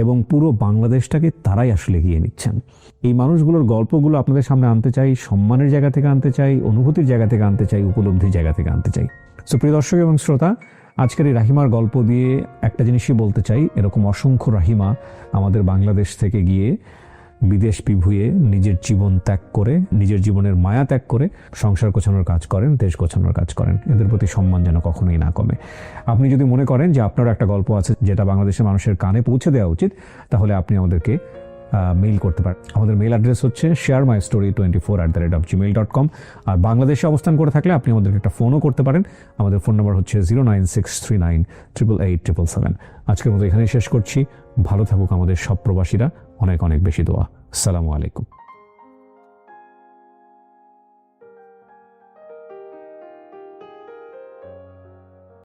S2: এবং পুরো বাংলাদেশটাকে তারাই আসলে এগিয়ে নিচ্ছেন। এই মানুষগুলোর গল্পগুলো আপনাদের সামনে আনতে চাই, সম্মানের জায়গা থেকে আনতে চাই, অনুভূতির জায়গা থেকে আনতে চাই, উপলব্ধির জায়গা থেকে আনতে চাই। সো প্রিয় দর্শক এবং শ্রোতা, আজকের এই রাহিমার গল্প দিয়ে একটা জিনিসই বলতে চাই, এরকম অসংখ্য রাহিমা আমাদের বাংলাদেশ থেকে গিয়ে বিদেশ বিভুঁয়ে নিজের জীবন ত্যাগ করে, নিজের জীবনের মায়া ত্যাগ করে সংসার গোছানোর কাজ করেন, দেশ গোছানোর কাজ করেন। এদের প্রতি সম্মান যেন কখনোই না কমে। আপনি যদি মনে করেন যে আপনার একটা গল্প আছে যেটা বাংলাদেশের মানুষের কানে পৌঁছে দেওয়া উচিত, তাহলে আপনি আমাদেরকে মেইল করতে পারেন। আমাদের মেইল অ্যাড্রেস হচ্ছে sharemystory24@gmail.com। আর বাংলাদেশে অবস্থান করে থাকলে আপনি আমাদেরকে একটা ফোনও করতে পারেন। আমাদের ফোন নাম্বার হচ্ছে 09639888777। আজকের মতো এখানেই শেষ করছি। ভালো থাকুক আমাদের সব প্রবাসীরা। অনেক অনেক বেশি দোয়া। আসসালামু আলাইকুম।